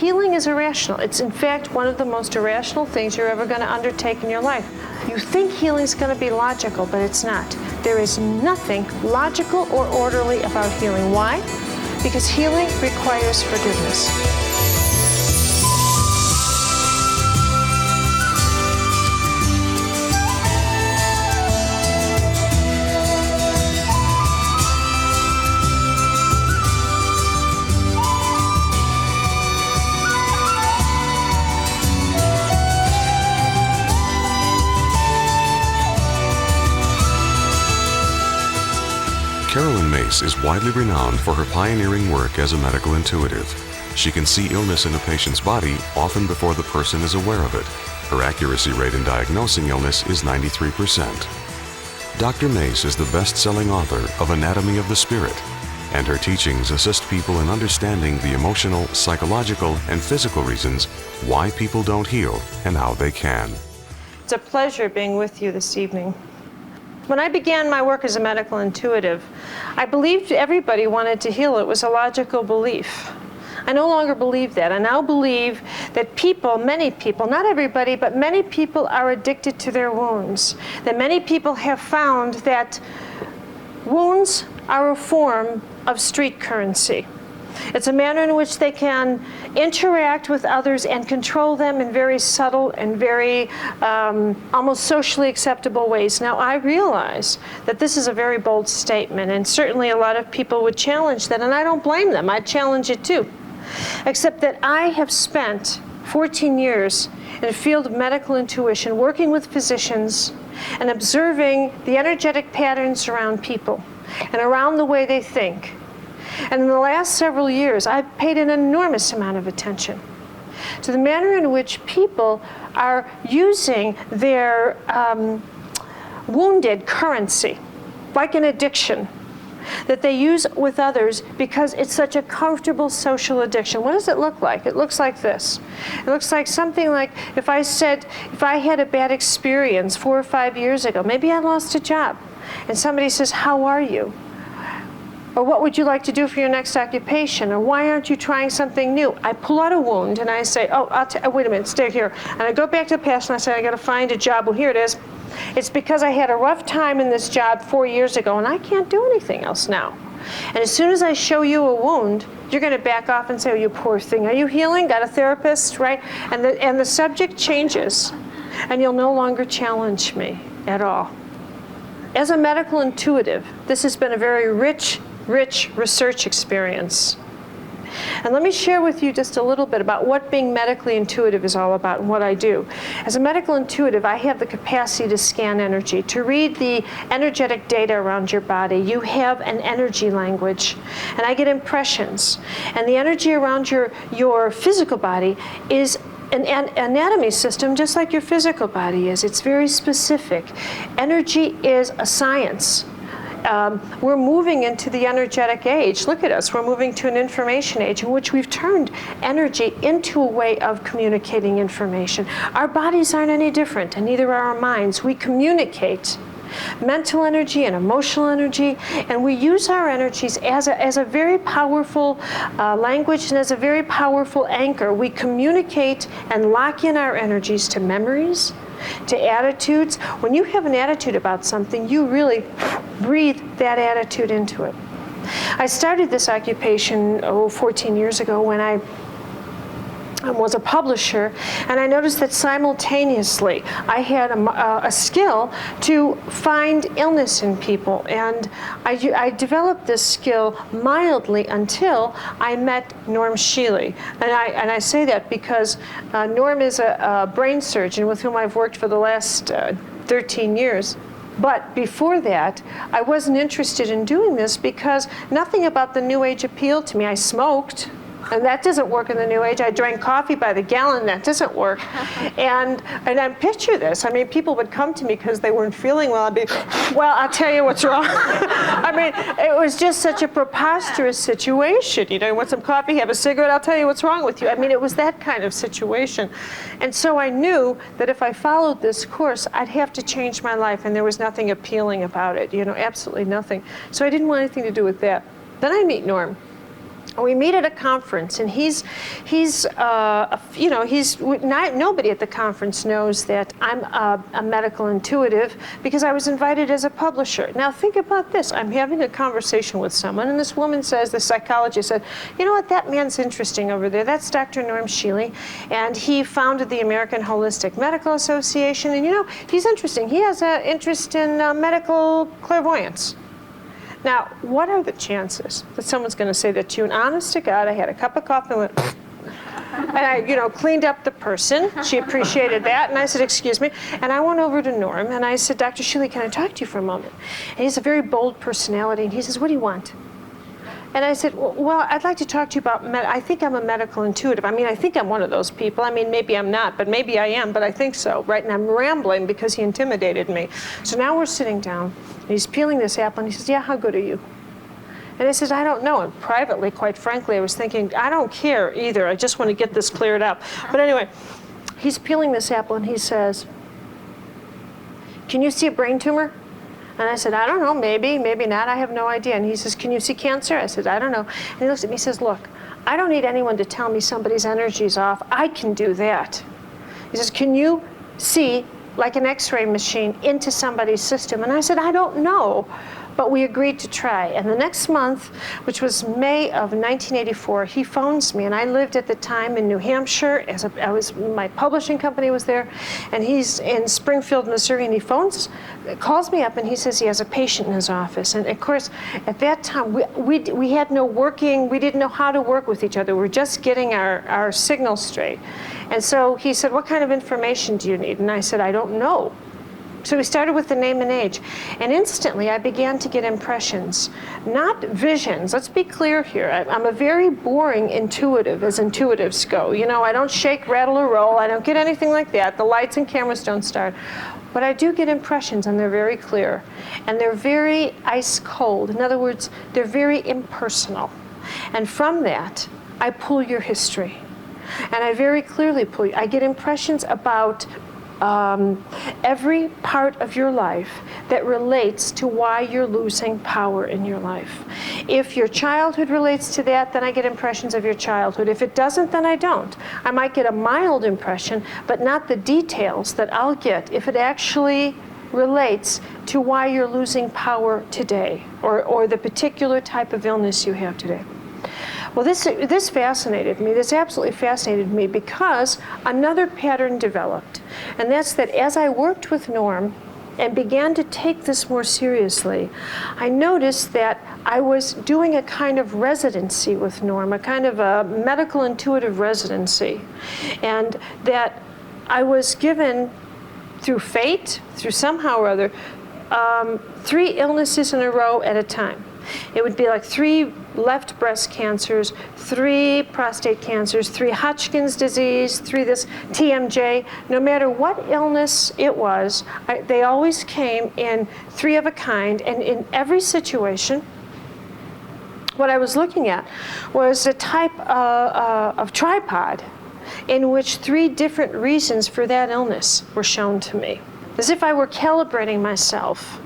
healing is irrational. It's in fact one of the most irrational things you're ever going to undertake in your life. You think healing is going to be logical, but it's not. There is nothing logical or orderly about healing. Why? Because healing requires forgiveness. Myss is widely renowned for her pioneering work as a medical intuitive. She can see illness in a patient's body often before the person is aware of it. Her accuracy rate in diagnosing illness is 93%. Dr. Myss is the best-selling author of Anatomy of the Spirit, and her teachings assist people in understanding the emotional, psychological, and physical reasons why people don't heal and how they can. It's a pleasure being with you this evening. When I began my work as a medical intuitive, I believed everybody wanted to heal. It was a logical belief. I no longer believe that. I now believe that people, many people, not everybody, but many people are addicted to their wounds. That many people have found that wounds are a form of street currency. It's a manner in which they can interact with others and control them in very subtle and very almost socially acceptable ways. Now, I realize that this is a very bold statement, and certainly a lot of people would challenge that, and I don't blame them. I'd challenge it too. Except that I have spent 14 years in the field of medical intuition, working with physicians and observing the energetic patterns around people and around the way they think. And in the last several years, I've paid an enormous amount of attention to the manner in which people are using their wounded currency, like an addiction, that they use with others because it's such a comfortable social addiction. What does it look like? It looks like this. It looks like something like if I had a bad experience 4 or 5 years ago, maybe I lost a job, and somebody says, "How are you?" Or what would you like to do for your next occupation? Or why aren't you trying something new? I pull out a wound and I say, oh, wait a minute, stay here. And I go back to the past and I say, I gotta find a job. Well, here it is. It's because I had a rough time in this job 4 years ago and I can't do anything else now. And as soon as I show you a wound, you're gonna back off and say, oh, you poor thing. Are you healing? Got a therapist, right? And the subject changes and you'll no longer challenge me at all. As a medical intuitive, this has been a very rich research experience. And let me share with you just a little bit about what being medically intuitive is all about and what I do. As a medical intuitive, I have the capacity to scan energy, to read the energetic data around your body. You have an energy language, and I get impressions. And the energy around your physical body is an anatomy system just like your physical body is. It's very specific. Energy is a science. We're moving into the energetic age. Look at us. We're moving to an information age in which we've turned energy into a way of communicating information. Our bodies aren't any different, and neither are our minds. We communicate mental energy and emotional energy, and we use our energies as a very powerful language and as a very powerful anchor. We communicate and lock in our energies to memories, to attitudes. When you have an attitude about something, you really breathe that attitude into it. I started this occupation 14 years ago when I was a publisher, and I noticed that simultaneously I had a skill to find illness in people, and I developed this skill mildly until I met Norm Shealy. And I say that because Norm is a brain surgeon with whom I've worked for the last 13 years. But before that, I wasn't interested in doing this because nothing about the New Age appealed to me. I smoked, and that doesn't work in the New Age. I drank coffee by the gallon, that doesn't work. And I picture this. I mean, people would come to me because they weren't feeling well. I'd be, well, I'll tell you what's wrong. I mean, it was just such a preposterous situation. You know, you want some coffee, have a cigarette, I'll tell you what's wrong with you. I mean, it was that kind of situation. And so I knew that if I followed this course, I'd have to change my life, and there was nothing appealing about it, you know, absolutely nothing. So I didn't want anything to do with that. Then I meet Norm. We meet at a conference, and nobody at the conference knows that I'm a medical intuitive because I was invited as a publisher. Now think about this. I'm having a conversation with someone, and this woman says, the psychologist said, you know what, that man's interesting over there. That's Dr. Norm Shealy, and he founded the American Holistic Medical Association, and you know, he's interesting. He has an interest in medical clairvoyance. Now, what are the chances that someone's going to say that to you? And honest to God, I had a cup of coffee and went, and I, cleaned up the person. She appreciated that. And I said, excuse me. And I went over to Norm and I said, Dr. Shealy, can I talk to you for a moment? And he has a very bold personality. And he says, what do you want? And I said, well, I'd like to talk to you about, I think I'm a medical intuitive. I mean, I think I'm one of those people. I mean, maybe I'm not, but maybe I am, but I think so, right? And I'm rambling because he intimidated me. So now we're sitting down, and he's peeling this apple, and he says, yeah, how good are you? And I said, I don't know. And privately, quite frankly, I was thinking, I don't care either. I just want to get this cleared up. But anyway, he's peeling this apple, and he says, can you see a brain tumor? And I said, I don't know, maybe not, I have no idea. And he says, can you see cancer? I said, I don't know. And he looks at me and says, look, I don't need anyone to tell me somebody's energy's off. I can do that. He says, can you see, like an x-ray machine, into somebody's system? And I said, I don't know. But we agreed to try. And the next month, which was May of 1984, he phones me, and I lived at the time in New Hampshire. My publishing company was there, and he's in Springfield, Missouri, and he calls me up, and he says he has a patient in his office. And of course, at that time, we had no working, we didn't know how to work with each other. We were just getting our signals straight. And so he said, what kind of information do you need? And I said, I don't know. So we started with the name and age, and instantly I began to get impressions, not visions. Let's be clear here. I'm a very boring intuitive, as intuitives go. I don't shake, rattle, or roll. I don't get anything like that. The lights and cameras don't start. But I do get impressions, and they're very clear, and they're very ice cold. In other words, they're very impersonal. And from that, I pull your history, and I very clearly I get impressions about every part of your life that relates to why you're losing power in your life. If your childhood relates to that, then I get impressions of your childhood. If it doesn't, then I don't. I might get a mild impression, but not the details that I'll get if it actually relates to why you're losing power today, or the particular type of illness you have today. Well, this fascinated me. This absolutely fascinated me because another pattern developed. And that's that as I worked with Norm and began to take this more seriously, I noticed that I was doing a kind of residency with Norm, a kind of a medical intuitive residency. And that I was given, through fate, through somehow or other, 3 illnesses in a row at a time. It would be like 3 left breast cancers, 3 prostate cancers, 3 Hodgkin's disease, 3 this TMJ. No matter what illness it was, they always came in 3 of a kind, and in every situation, what I was looking at was a type of tripod in which 3 different reasons for that illness were shown to me, as if I were calibrating myself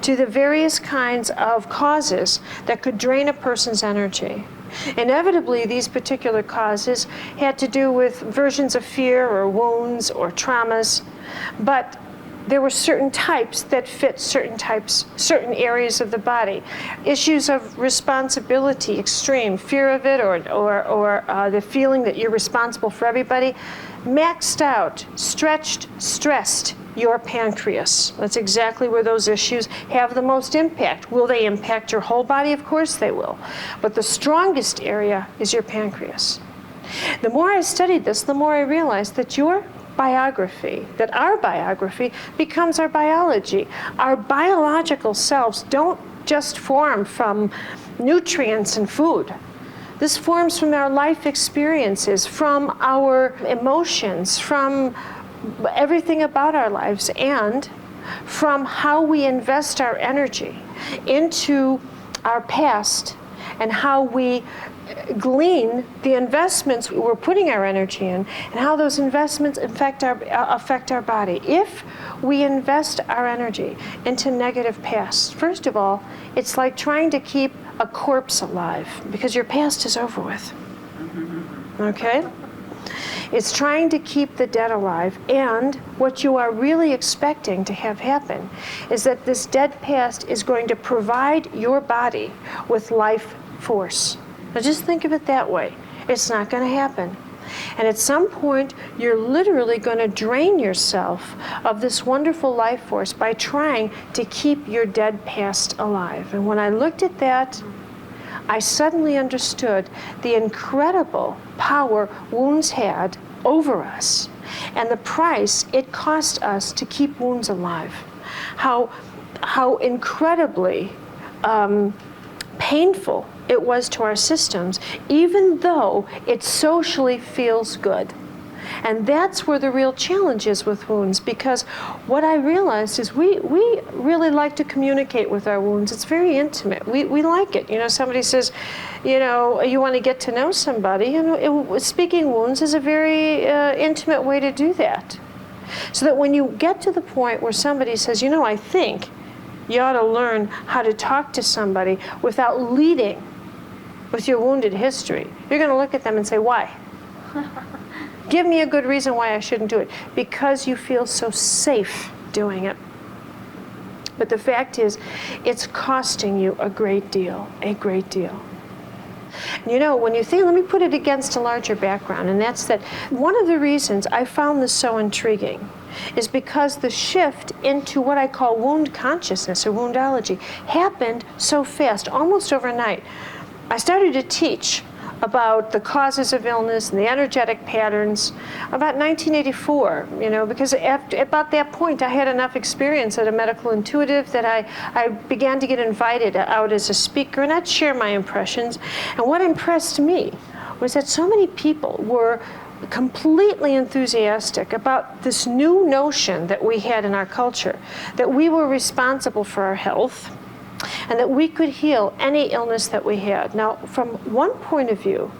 to the various kinds of causes that could drain a person's energy. Inevitably, these particular causes had to do with versions of fear or wounds or traumas, but there were certain types that fit certain areas of the body. Issues of responsibility, extreme fear of it, or the feeling that you're responsible for everybody, maxed out, stretched, stressed your pancreas. That's exactly where those issues have the most impact. Will they impact your whole body? Of course they will. But the strongest area is your pancreas. The more I studied this, the more I realized that your biography, that our biography becomes our biology. Our biological selves don't just form from nutrients and food. This forms from our life experiences, from our emotions, from everything about our lives, and from how we invest our energy into our past and how we glean the investments we're putting our energy in, and how those investments affect our body. If we invest our energy into negative past, first of all, it's like trying to keep a corpse alive, because your past is over with. Okay? It's trying to keep the dead alive, and what you are really expecting to have happen is that this dead past is going to provide your body with life force. Now just think of it that way. It's not going to happen. And at some point, you're literally going to drain yourself of this wonderful life force by trying to keep your dead past alive. And when I looked at that, I suddenly understood the incredible power wounds had over us and the price it cost us to keep wounds alive. How incredibly painful it was to our systems, even though it socially feels good. And that's where the real challenge is with wounds, because what I realized is we really like to communicate with our wounds. It's very intimate. We like it. You know, somebody says, you know, you want to get to know somebody. You know, speaking wounds is a very intimate way to do that. So that when you get to the point where somebody says, you know, I think you ought to learn how to talk to somebody without leading with your wounded history, you're going to look at them and say, why? Give me a good reason why I shouldn't do it. Because you feel so safe doing it. But the fact is, it's costing you a great deal, a great deal. You know, when you think, let me put it against a larger background, and that's that one of the reasons I found this so intriguing is because the shift into what I call wound consciousness or woundology happened so fast, almost overnight. I started to teach about the causes of illness and the energetic patterns about 1984, you know, because about that point I had enough experience at a medical intuitive that I began to get invited out as a speaker, and I'd share my impressions. And what impressed me was that so many people were completely enthusiastic about this new notion that we had in our culture, that we were responsible for our health, and that we could heal any illness that we had. Now, from one point of view,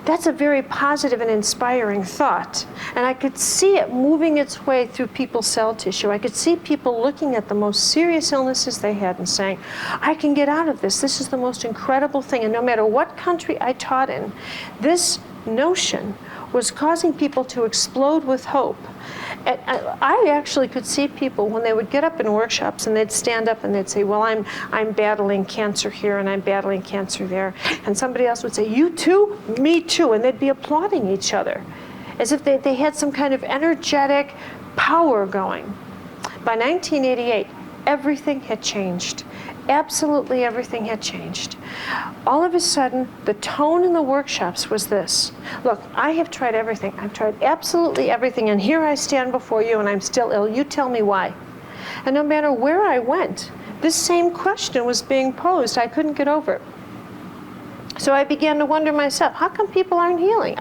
that's a very positive and inspiring thought. And I could see it moving its way through people's cell tissue. I could see people looking at the most serious illnesses they had and saying, I can get out of this. This is the most incredible thing. And no matter what country I taught in, this notion was causing people to explode with hope. And I actually could see people when they would get up in workshops and they'd stand up and they'd say, well, I'm battling cancer here and I'm battling cancer there. And somebody else would say, you too? Me too. And they'd be applauding each other as if they had some kind of energetic power going. By 1988, everything had changed. Absolutely everything had changed. All of a sudden, the tone in the workshops was this. Look, I have tried everything. I've tried absolutely everything, and here I stand before you, and I'm still ill. You tell me why. And no matter where I went, this same question was being posed. I couldn't get over it. So I began to wonder myself, how come people aren't healing?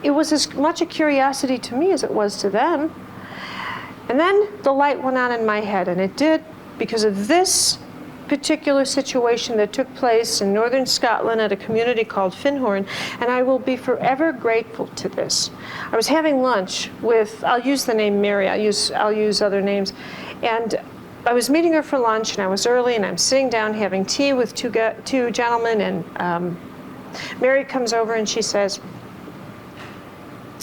It was as much a curiosity to me as it was to them. And then the light went on in my head, and it did because of this particular situation that took place in northern Scotland at a community called Finhorn, and I will be forever grateful to this. I was having lunch with, I'll use the name Mary, I'll use other names, and I was meeting her for lunch, and I was early, and I'm sitting down having tea with two gentlemen, and Mary comes over and she says,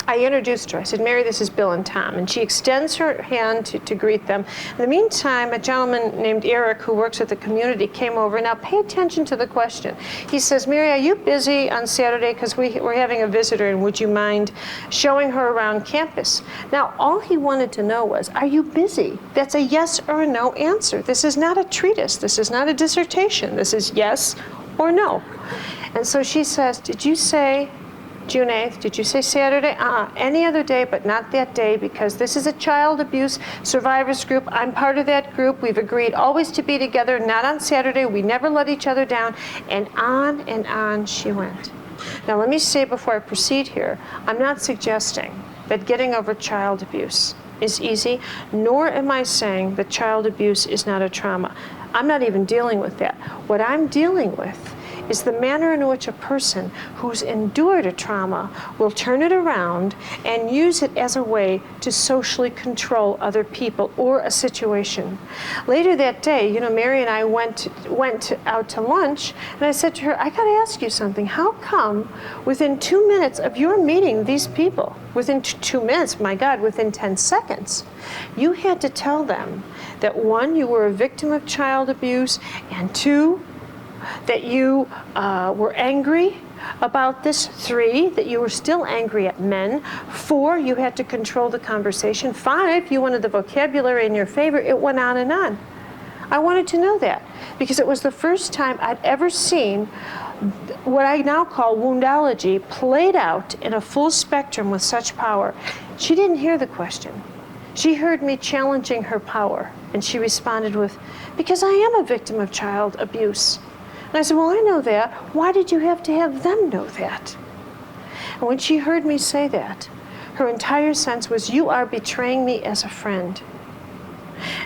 I introduced her. I said, Mary, this is Bill and Tom. And she extends her hand to greet them. In the meantime, a gentleman named Eric, who works at the community, came over. Now, pay attention to the question. He says, Mary, are you busy on Saturday? Because we're having a visitor, and would you mind showing her around campus? Now, all he wanted to know was, are you busy? That's a yes or a no answer. This is not a treatise. This is not a dissertation. This is yes or no. And so she says, did you say June 8th, did you say Saturday? Any other day, but not that day, because this is a child abuse survivors group. I'm part of that group. We've agreed always to be together, not on Saturday. We never let each other down. And on she went. Now, let me say before I proceed here, I'm not suggesting that getting over child abuse is easy, nor am I saying that child abuse is not a trauma. I'm not even dealing with that. What I'm dealing with is the manner in which a person who's endured a trauma will turn it around and use it as a way to socially control other people or a situation. Later that day, Mary and I went out to lunch, and I said to her, I got to ask you something. How come within 2 minutes of your meeting these people, within 2 minutes, my God, within 10 seconds, you had to tell them that 1, you were a victim of child abuse, and 2, that you were angry about this, 3, that you were still angry at men, 4, you had to control the conversation, 5, you wanted the vocabulary in your favor. It went on and on. I wanted to know that because it was the first time I'd ever seen what I now call woundology played out in a full spectrum with such power. She didn't hear the question. She heard me challenging her power, and she responded with, because I am a victim of child abuse. And I said, well, I know that. Why did you have to have them know that? And when she heard me say that, her entire sense was, you are betraying me as a friend.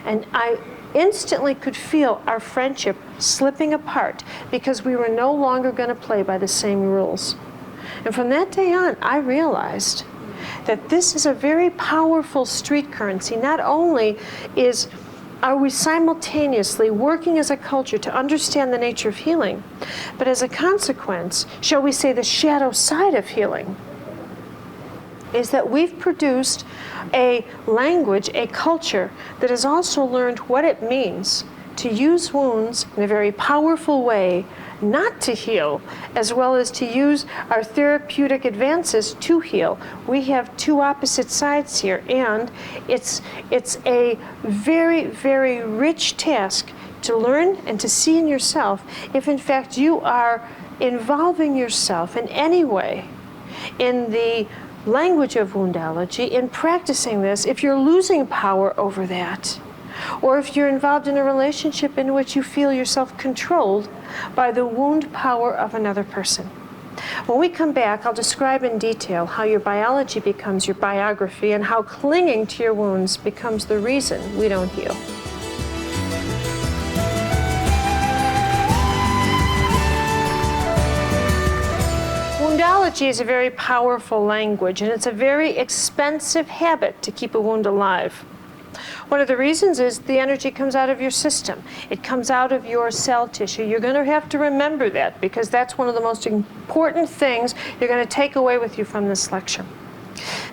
And I instantly could feel our friendship slipping apart because we were no longer going to play by the same rules. And from that day on, I realized that this is a very powerful street currency. Not only are we simultaneously working as a culture to understand the nature of healing, but as a consequence, shall we say the shadow side of healing, is that we've produced a language, a culture that has also learned what it means to use wounds in a very powerful way, not to heal, as well as to use our therapeutic advances to heal. We have two opposite sides here, and it's a very, very rich task to learn and to see in yourself if in fact you are involving yourself in any way in the language of woundology, in practicing this, if you're losing power over that, or if you're involved in a relationship in which you feel yourself controlled by the wound power of another person. When we come back, I'll describe in detail how your biology becomes your biography and how clinging to your wounds becomes the reason we don't heal. Woundology is a very powerful language, and it's a very expensive habit to keep a wound alive. One of the reasons is the energy comes out of your system. It comes out of your cell tissue. You're going to have to remember that because that's one of the most important things you're going to take away with you from this lecture.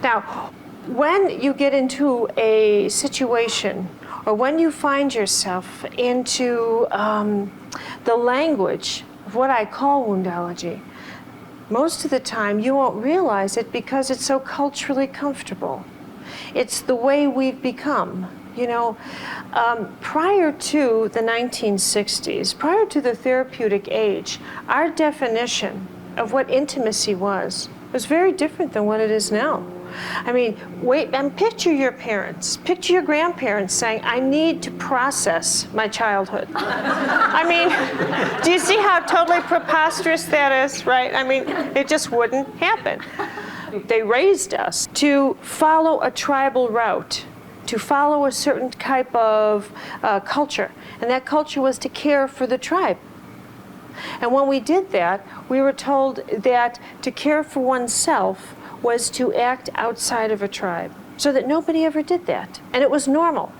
Now, when you get into a situation or when you find yourself into the language of what I call woundology, most of the time you won't realize it because it's so culturally comfortable. It's the way we've become. Prior to the 1960s, prior to the therapeutic age, our definition of what intimacy was very different than what it is now. I mean, wait and picture your parents, picture your grandparents saying, I need to process my childhood. I mean, do you see how totally preposterous that is, right? I mean, it just wouldn't happen. They raised us to follow a tribal route, to follow a certain type of culture, and that culture was to care for the tribe. And when we did that, we were told that to care for oneself was to act outside of a tribe, so that nobody ever did that, and it was normal.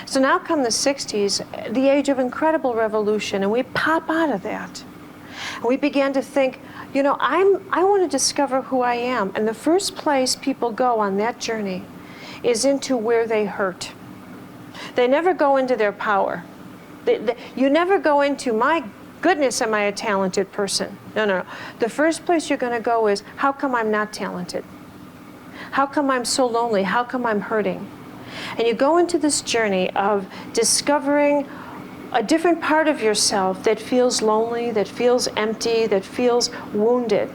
So now come the 60s, the age of incredible revolution, and we pop out of that. And we began to think, I want to discover who I am, and the first place people go on that journey is into where they hurt. They never go into their power. You never go into, my goodness, am I a talented person? No. The first place you're going to go is, how come I'm not talented? How come I'm so lonely? How come I'm hurting? And you go into this journey of discovering a different part of yourself that feels lonely, that feels empty, that feels wounded.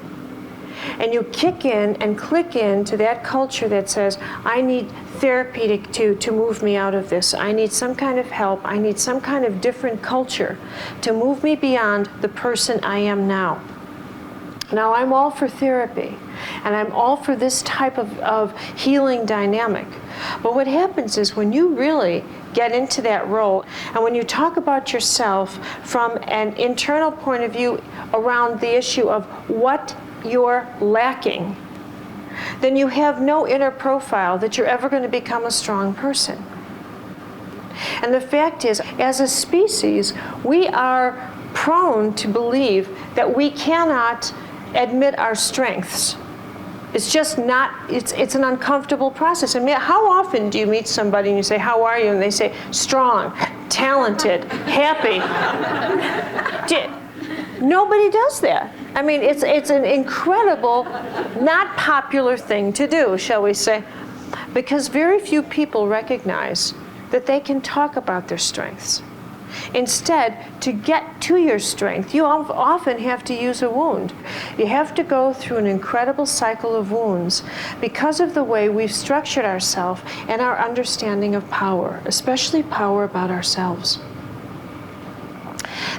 And you kick in and click into that culture that says, I need therapy to move me out of this. I need some kind of help. I need some kind of different culture to move me beyond the person I am now. Now, I'm all for therapy, and I'm all for this type of healing dynamic. But what happens is when you really get into that role. And when you talk about yourself from an internal point of view around the issue of what you're lacking, then you have no inner profile that you're ever going to become a strong person. And the fact is, as a species, we are prone to believe that we cannot admit our strengths. It's just not, it's an uncomfortable process. I mean, how often do you meet somebody and you say, how are you? And they say, strong, talented, happy. Nobody does that. I mean, it's an incredible, not popular thing to do, shall we say, because very few people recognize that they can talk about their strengths. Instead, to get to your strength, you often have to use a wound. You have to go through an incredible cycle of wounds because of the way we've structured ourselves and our understanding of power, especially power about ourselves.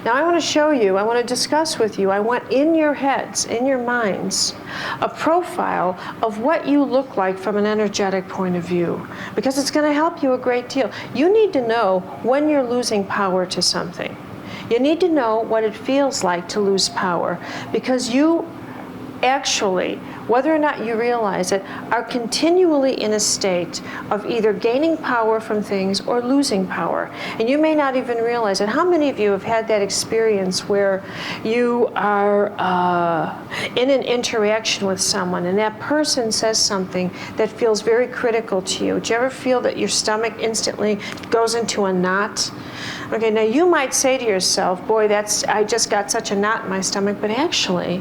Now I want to show you, I want to discuss with you, I want in your heads, in your minds, a profile of what you look like from an energetic point of view, because it's going to help you a great deal. You need to know when you're losing power to something. You need to know what it feels like to lose power, because you actually, whether or not you realize it, are continually in a state of either gaining power from things or losing power. And you may not even realize it. How many of you have had that experience where you are in an interaction with someone and that person says something that feels very critical to you? Do you ever feel that your stomach instantly goes into a knot? Okay, now you might say to yourself, boy, I just got such a knot in my stomach, but actually,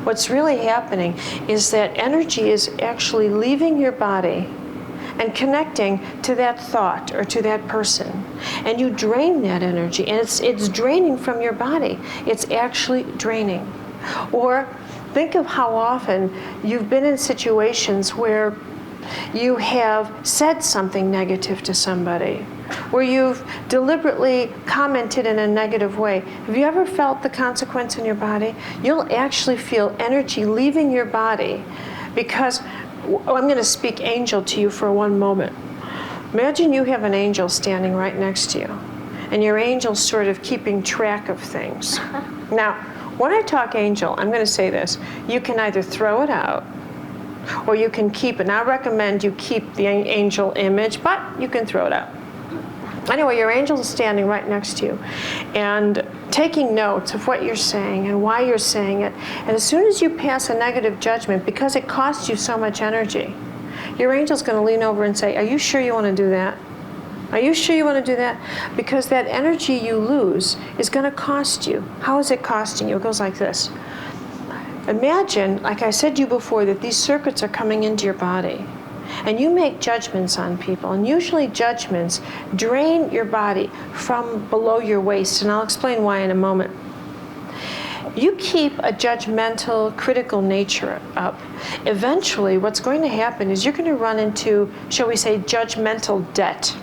what's really happening is that energy is actually leaving your body and connecting to that thought or to that person. And you drain that energy, and it's draining from your body. It's actually draining. Or think of how often you've been in situations where you have said something negative to somebody, where you've deliberately commented in a negative way. Have you ever felt the consequence in your body? You'll actually feel energy leaving your body because, I'm going to speak angel to you for one moment. Imagine you have an angel standing right next to you, and your angel's sort of keeping track of things. Now, when I talk angel, I'm going to say this. You can either throw it out, or you can keep it. And I recommend you keep the angel image, but you can throw it out. Anyway, your angel is standing right next to you and taking notes of what you're saying and why you're saying it. And as soon as you pass a negative judgment, because it costs you so much energy, your angel's going to lean over and say, are you sure you want to do that? Are you sure you want to do that? Because that energy you lose is going to cost you. How is it costing you? It goes like this. Imagine, like I said to you before, that these circuits are coming into your body. And you make judgments on people, and usually judgments drain your body from below your waist, and I'll explain why in a moment. You keep a judgmental, critical nature up. Eventually, what's going to happen is you're going to run into, shall we say, judgmental debt.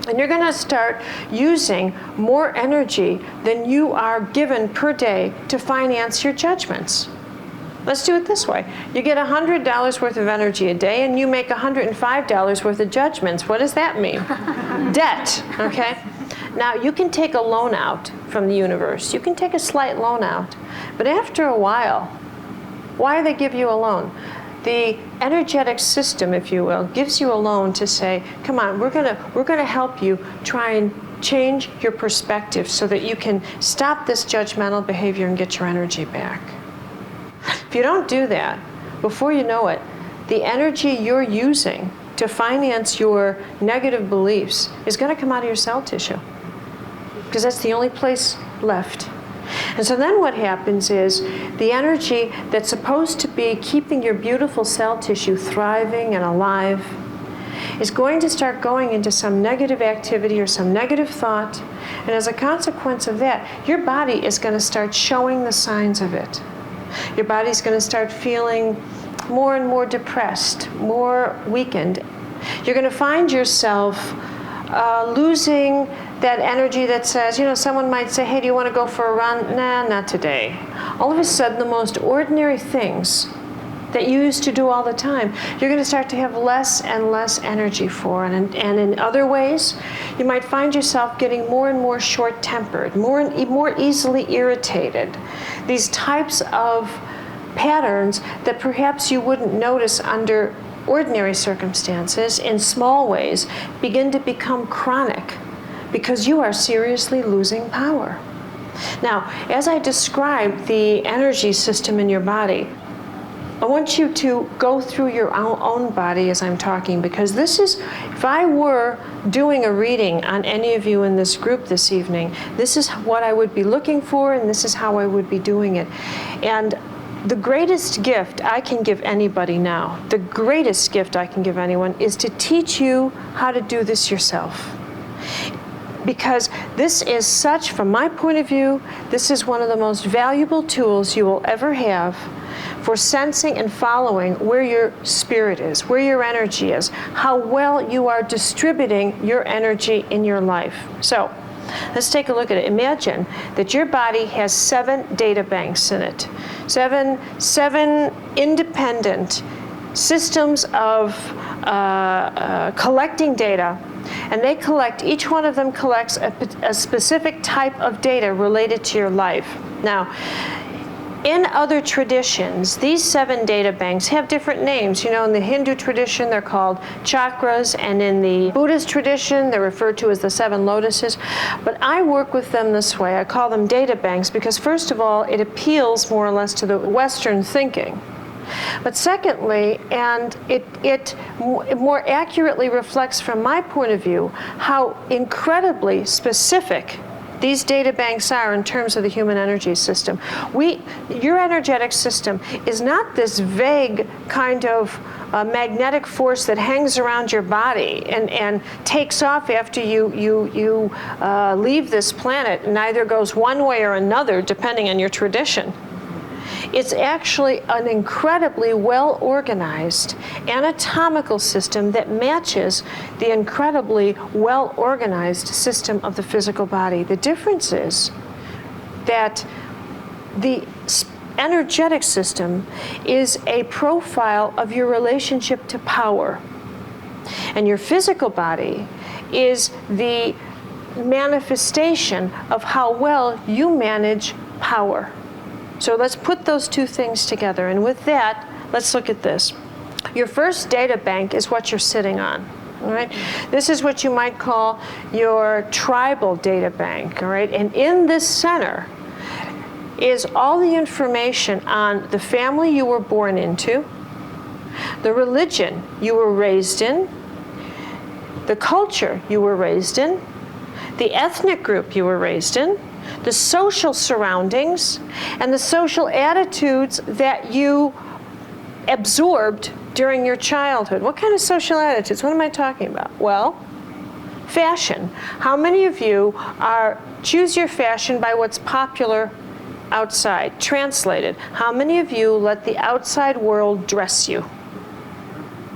And you're going to start using more energy than you are given per day to finance your judgments. Let's do it this way. You get $100 worth of energy a day, and you make $105 worth of judgments. What does that mean? Debt, okay? Now, you can take a loan out from the universe. You can take a slight loan out. But after a while, why do they give you a loan? The energetic system, if you will, gives you a loan to say, come on, we're gonna help you try and change your perspective so that you can stop this judgmental behavior and get your energy back. If you don't do that, before you know it, the energy you're using to finance your negative beliefs is going to come out of your cell tissue, because that's the only place left. And so then what happens is the energy that's supposed to be keeping your beautiful cell tissue thriving and alive is going to start going into some negative activity or some negative thought, and as a consequence of that, your body is going to start showing the signs of it. Your body's going to start feeling more and more depressed, more weakened. You're going to find yourself losing that energy that says, you know, someone might say, hey, do you want to go for a run? Nah, not today. All of a sudden, the most ordinary things that you used to do all the time, you're going to start to have less and less energy for. And in other ways, you might find yourself getting more and more short-tempered, more easily irritated. These types of patterns that perhaps you wouldn't notice under ordinary circumstances in small ways begin to become chronic because you are seriously losing power. Now, as I described the energy system in your body, I want you to go through your own body as I'm talking, because this is, if I were doing a reading on any of you in this group this evening, this is what I would be looking for, and this is how I would be doing it. And the greatest gift I can give anybody now, the greatest gift I can give anyone, is to teach you how to do this yourself. Because this is such, from my point of view, this is one of the most valuable tools you will ever have for sensing and following where your spirit is, where your energy is, how well you are distributing your energy in your life. So, let's take a look at it. Imagine that your body has 7 data banks in it. Seven independent systems of collecting data. And they collect, each one of them collects a specific type of data related to your life. Now, in other traditions, these 7 data banks have different names. You know, in the Hindu tradition, they're called chakras, and in the Buddhist tradition, they're referred to as the 7 lotuses. But I work with them this way. I call them data banks because, first of all, it appeals more or less to the Western thinking. But secondly, and it more accurately reflects from my point of view how incredibly specific these data banks are in terms of the human energy system. Your energetic system is not this vague kind of magnetic force that hangs around your body and takes off after you leave this planet and either goes one way or another depending on your tradition. It's actually an incredibly well-organized anatomical system that matches the incredibly well-organized system of the physical body. The difference is that the energetic system is a profile of your relationship to power, and your physical body is the manifestation of how well you manage power. So let's put those two things together. And with that, let's look at this. Your first data bank is what you're sitting on. All right? This is what you might call your tribal data bank. All right? And in this center is all the information on the family you were born into, the religion you were raised in, the culture you were raised in, the ethnic group you were raised in, the social surroundings, and the social attitudes that you absorbed during your childhood. What kind of social attitudes? What am I talking about? Well, fashion. How many of you choose your fashion by what's popular outside? Translated, how many of you let the outside world dress you?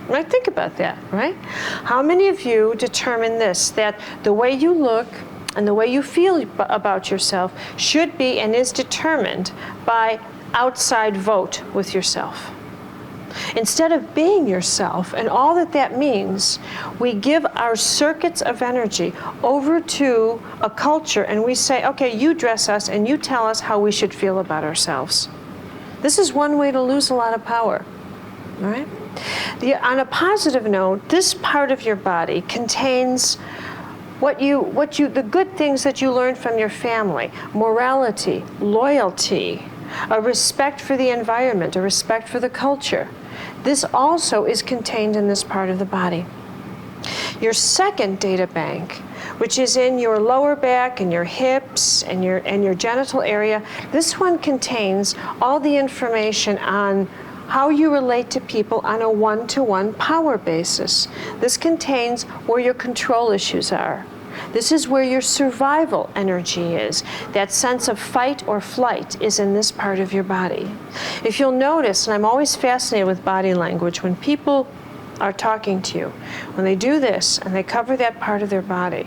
Right? Think about that, right? How many of you determine this, that the way you look and the way you feel about yourself should be and is determined by outside vote with yourself? Instead of being yourself and all that that means, we give our circuits of energy over to a culture and we say, okay, you dress us and you tell us how we should feel about ourselves. This is one way to lose a lot of power, all right? On a positive note, this part of your body contains the good things that you learned from your family: morality, loyalty, a respect for the environment, a respect for the culture. This also is contained in this part of the body. Your second data bank, which is in your lower back and your hips and your genital area, this one contains all the information on how you relate to people on a one-to-one power basis. This contains where your control issues are. This is where your survival energy is. That sense of fight or flight is in this part of your body. If you'll notice, and I'm always fascinated with body language, when people are talking to you, when they do this and they cover that part of their body,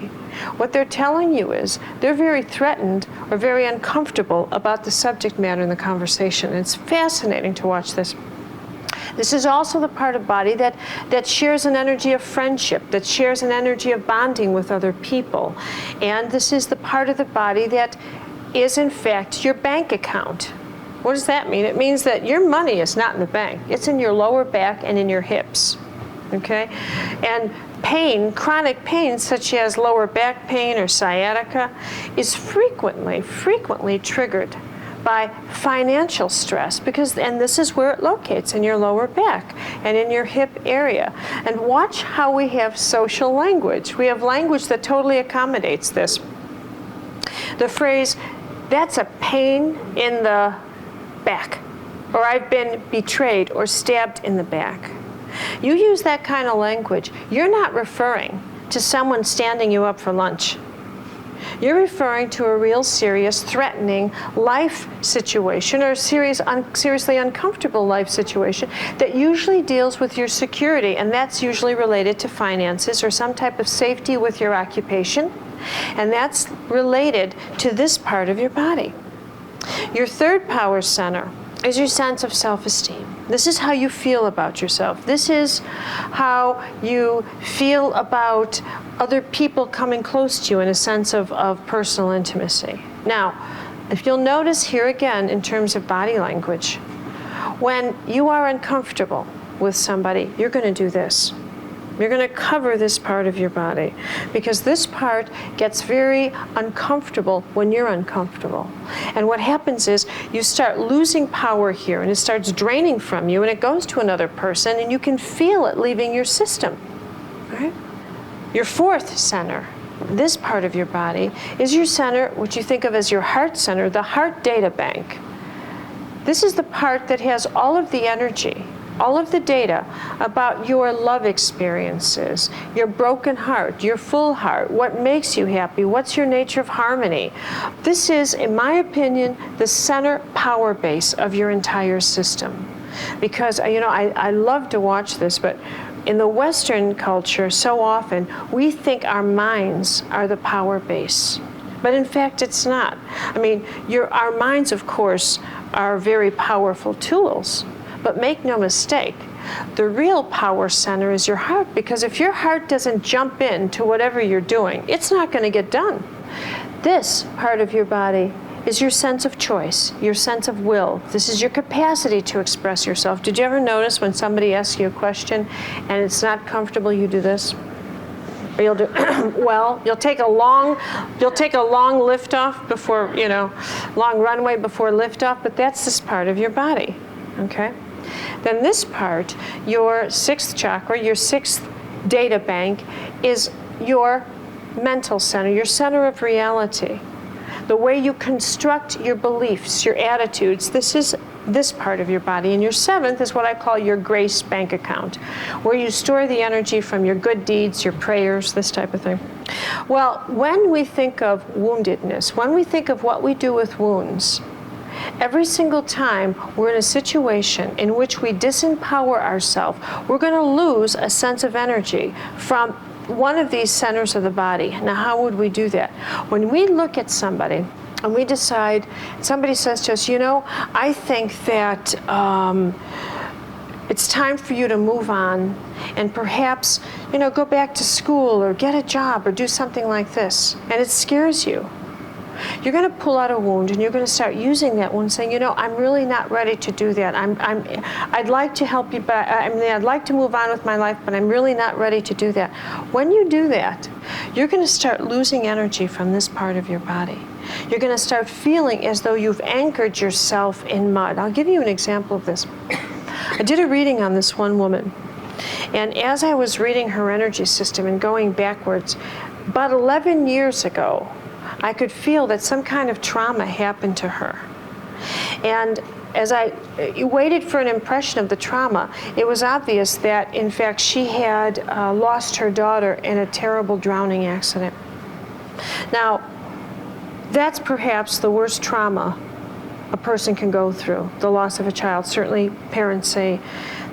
what they're telling you is they're very threatened or very uncomfortable about the subject matter in the conversation. And it's fascinating to watch this. This is also the part of body that shares an energy of friendship, that shares an energy of bonding with other people. And this is the part of the body that is in fact your bank account. What does that mean? It means that your money is not in the bank. It's in your lower back and in your hips. Okay? And pain, chronic pain such as lower back pain or sciatica is frequently triggered by financial stress, and this is where it locates, in your lower back and in your hip area. And watch how we have social language. We have language that totally accommodates this. The phrase, "That's a pain in the back," or "I've been betrayed or stabbed in the back." You use that kind of language, you're not referring to someone standing you up for lunch. You're referring to a real serious, threatening life situation, or a seriously uncomfortable life situation that usually deals with your security, and that's usually related to finances or some type of safety with your occupation, and that's related to this part of your body. Your third power center is your sense of self-esteem. This is how you feel about yourself. This is how you feel about other people coming close to you in a sense of personal intimacy. Now, if you'll notice here again in terms of body language, when you are uncomfortable with somebody, you're going to do this. You're going to cover this part of your body because this part gets very uncomfortable when you're uncomfortable. And what happens is you start losing power here, and it starts draining from you, and it goes to another person, and you can feel it leaving your system. Right? Your fourth center, this part of your body, is your center, which you think of as your heart center, the heart data bank. This is the part that has all of the energy, all of the data about your love experiences, your broken heart, your full heart, what makes you happy, what's your nature of harmony. This is, in my opinion, the center power base of your entire system. Because, I love to watch this, but in the Western culture, so often, we think our minds are the power base. But in fact, it's not. Our minds, of course, are very powerful tools. But make no mistake, the real power center is your heart, because if your heart doesn't jump into whatever you're doing, it's not going to get done. This part of your body is your sense of choice, your sense of will. This is your capacity to express yourself. Did you ever notice when somebody asks you a question and it's not comfortable, you do this? Or you'll do, you'll take a long liftoff before, long runway before liftoff, but that's this part of your body, okay? Then this part, your sixth chakra, your sixth data bank, is your mental center, your center of reality. The way you construct your beliefs, your attitudes, this is this part of your body. And your seventh is what I call your grace bank account, where you store the energy from your good deeds, your prayers, this type of thing. Well, when we think of woundedness, when we think of what we do with wounds, every single time we're in a situation in which we disempower ourselves, we're going to lose a sense of energy from one of these centers of the body. Now, how would we do that? When we look at somebody and we decide, somebody says to us, I think that it's time for you to move on and perhaps, go back to school or get a job or do something like this, and it scares you. You're going to pull out a wound and you're going to start using that wound, saying, I'm really not ready to do that. I'd like to help you, but I'd like to move on with my life, but I'm really not ready to do that. When you do that, you're going to start losing energy from this part of your body. You're going to start feeling as though you've anchored yourself in mud. I'll give you an example of this. I did a reading on this one woman, and as I was reading her energy system and going backwards, about 11 years ago, I could feel that some kind of trauma happened to her. And as I waited for an impression of the trauma, it was obvious that, in fact, she had lost her daughter in a terrible drowning accident. Now, that's perhaps the worst trauma a person can go through, the loss of a child. Certainly, parents say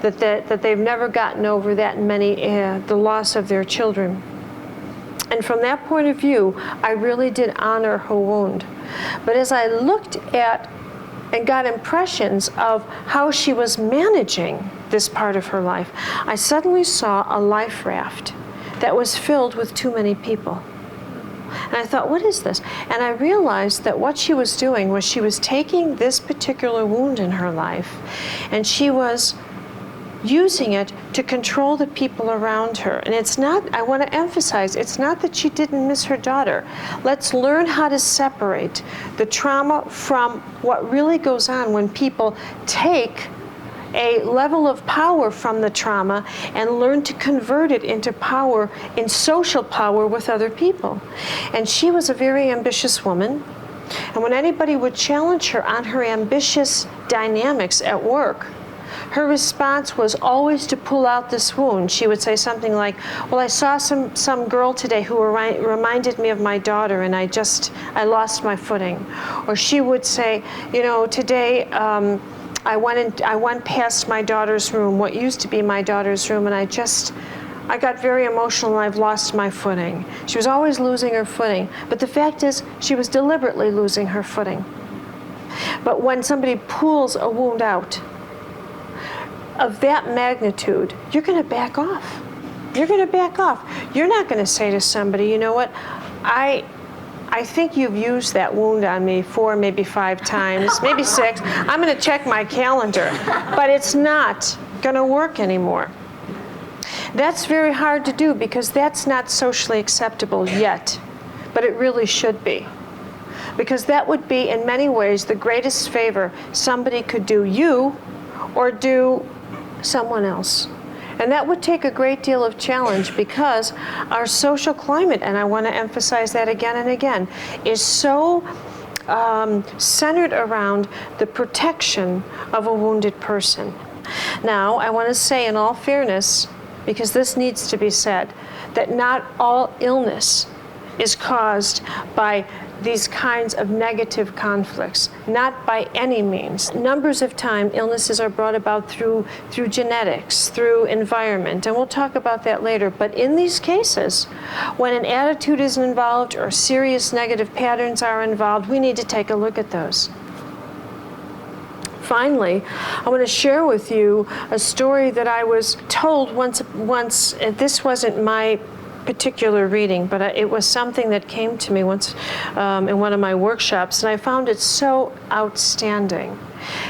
that they've never gotten over that many, the loss of their children. And from that point of view, I really did honor her wound. But as I looked at and got impressions of how she was managing this part of her life, I suddenly saw a life raft that was filled with too many people. And I thought, what is this? And I realized that what she was doing was she was taking this particular wound in her life, and she was using it to control the people around her. And it's not, I want to emphasize, it's not that she didn't miss her daughter. Let's learn how to separate the trauma from what really goes on when people take a level of power from the trauma and learn to convert it into power, in social power with other people. And she was a very ambitious woman. And when anybody would challenge her on her ambitious dynamics at work, her response was always to pull out this wound. She would say something like, well, I saw some girl today who reminded me of my daughter, and I lost my footing. Or she would say, you know, today I went past my daughter's room, what used to be my daughter's room, and I got very emotional and I've lost my footing. She was always losing her footing. But the fact is, she was deliberately losing her footing. But when somebody pulls a wound out of that magnitude, you're going to back off. You're going to back off. You're not going to say to somebody, you know what, I think you've used that wound on me 4, maybe 5 times, maybe 6. I'm going to check my calendar. But it's not going to work anymore. That's very hard to do because that's not socially acceptable yet. But it really should be. Because that would be, in many ways, the greatest favor somebody could do you or do someone else. And that would take a great deal of challenge because our social climate, and I want to emphasize that again and again, is so centered around the protection of a wounded person. Now, I want to say in all fairness, because this needs to be said, that not all illness is caused by these kinds of negative conflicts, not by any means. Numbers of times, illnesses are brought about through genetics, through environment, and we'll talk about that later. But in these cases, when an attitude is involved or serious negative patterns are involved, we need to take a look at those. Finally, I want to share with you a story that I was told once. This wasn't my particular reading, but it was something that came to me once in one of my workshops, and I found it so outstanding.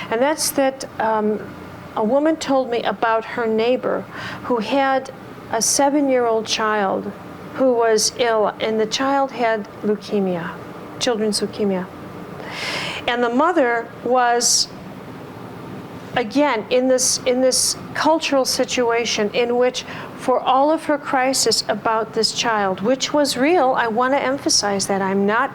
And that's that a woman told me about her neighbor who had a 7-year-old child who was ill, and the child had leukemia, children's leukemia. And the mother was, again, in this cultural situation in which, for all of her crisis about this child, which was real, I want to emphasize that. I'm not